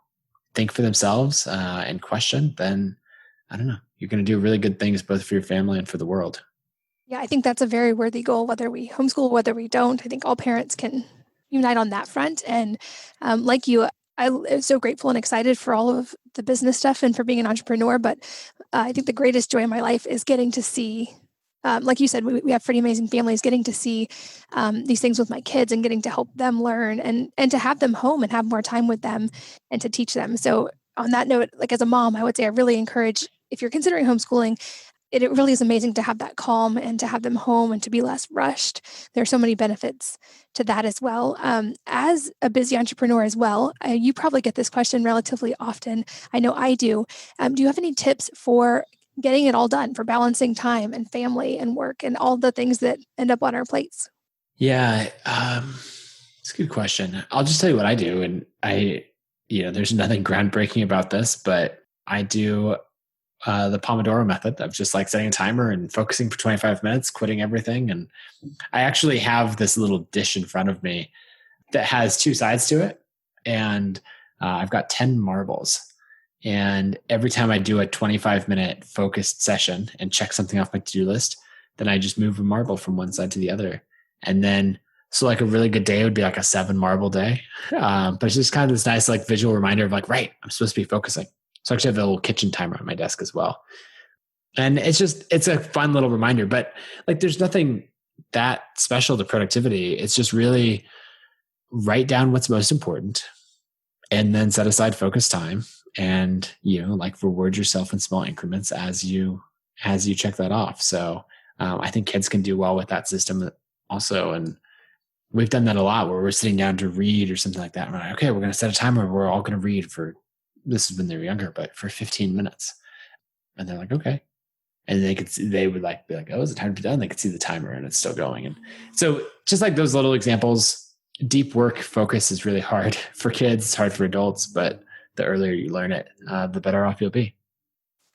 think for themselves and question, then I don't know, you're going to do really good things both for your family and for the world. Yeah, I think that's a very worthy goal, whether we homeschool, whether we don't. I think all parents can unite on that front. And like you, I'm so grateful and excited for all of the business stuff and for being an entrepreneur. But I think the greatest joy in my life is getting to see, like you said, we have pretty amazing families, getting to see these things with my kids and getting to help them learn and to have them home and have more time with them and to teach them. So on that note, as a mom, I would say I really encourage, if you're considering homeschooling, it really is amazing to have that calm and to have them home and to be less rushed. There are so many benefits to that as well. As a busy entrepreneur as well, you probably get this question relatively often. I know I do. Do you have any tips for getting it all done, for balancing time and family and work and all the things that end up on our plates? Yeah, it's a good question. I'll just tell you what I do. And there's nothing groundbreaking about this, but I do the Pomodoro Method of just setting a timer and focusing for 25 minutes, quitting everything. And I actually have this little dish in front of me that has two sides to it. And I've got 10 marbles. And every time I do a 25-minute focused session and check something off my to-do list, then I just move a marble from one side to the other. And then, so a really good day would be a 7 marble day. But it's just kind of this nice visual reminder of right, I'm supposed to be focusing. So I actually have a little kitchen timer on my desk as well. And it's a fun little reminder, but there's nothing that special to productivity. It's just really write down what's most important and then set aside focus time and, reward yourself in small increments as you check that off. So I think kids can do well with that system also. And we've done that a lot where we're sitting down to read or something like that. And we're like, okay, we're going to set a timer. We're all going to read for, this is when they're younger, but for 15 minutes. And they're like, okay. And they would be like, oh, is it time to be done? They could see the timer and it's still going. And so just those little examples, deep work focus is really hard for kids. It's hard for adults, but the earlier you learn it, the better off you'll be.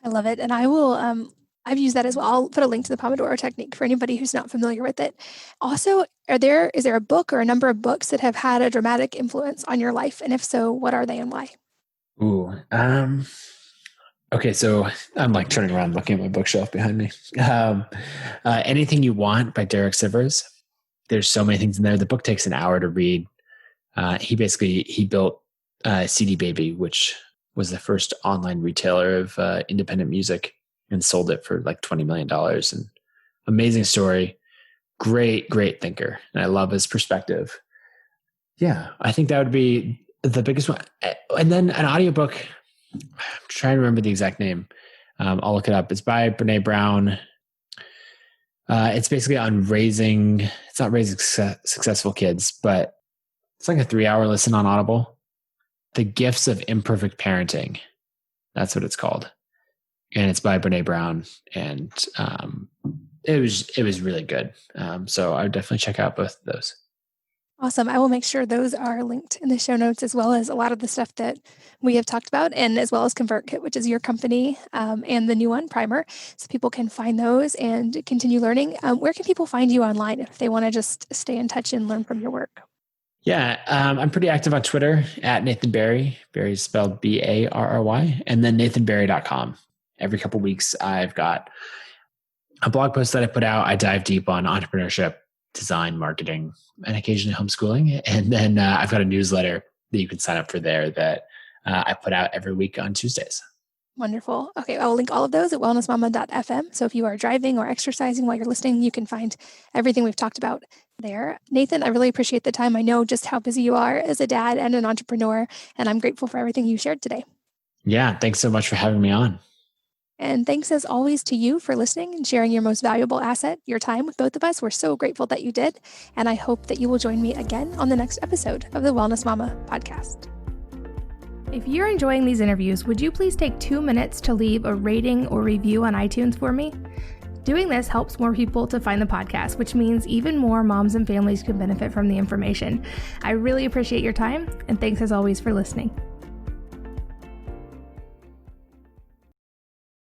I love it. And I will I've used that as well. I'll put a link to the Pomodoro technique for anybody who's not familiar with it. Also, is there a book or a number of books that have had a dramatic influence on your life? And if so, what are they and why? Ooh, okay, so I'm like turning around looking at my bookshelf behind me. Anything You Want by Derek Sivers. There's so many things in there. The book takes an hour to read. He built CD Baby, which was the first online retailer of independent music, and sold it for like $20 million. And amazing story. Great thinker. And I love his perspective. Yeah, I think that would be the biggest one. And then an audiobook, I'm trying to remember the exact name. I'll look it up. It's by Brene Brown. It's basically on it's not raising successful kids, but it's like a 3-hour listen on Audible. The Gifts of Imperfect Parenting. That's what it's called. And it's by Brene Brown. And it was really good. So I would definitely check out both of those. Awesome. I will make sure those are linked in the show notes, as well as a lot of the stuff that we have talked about, and as well as ConvertKit, which is your company, and the new one, Primer, so people can find those and continue learning. Where can people find you online if they want to just stay in touch and learn from your work? Yeah, I'm pretty active on Twitter at Nathan Barry. Barry is spelled Barry, and then nathanbarry.com. Every couple of weeks, I've got a blog post that I put out. I dive deep on entrepreneurship, design, marketing, and occasionally homeschooling. And then I've got a newsletter that you can sign up for there that I put out every week on Tuesdays. Wonderful. Okay, I will link all of those at wellnessmama.fm. So if you are driving or exercising while you're listening, you can find everything we've talked about there. Nathan, I really appreciate the time. I know just how busy you are as a dad and an entrepreneur, and I'm grateful for everything you shared today. Yeah, thanks so much for having me on. And thanks as always to you for listening and sharing your most valuable asset, your time, with both of us. We're so grateful that you did. And I hope that you will join me again on the next episode of the Wellness Mama podcast. If you're enjoying these interviews, would you please take 2 minutes to leave a rating or review on iTunes for me? Doing this helps more people to find the podcast, which means even more moms and families can benefit from the information. I really appreciate your time, and thanks as always for listening.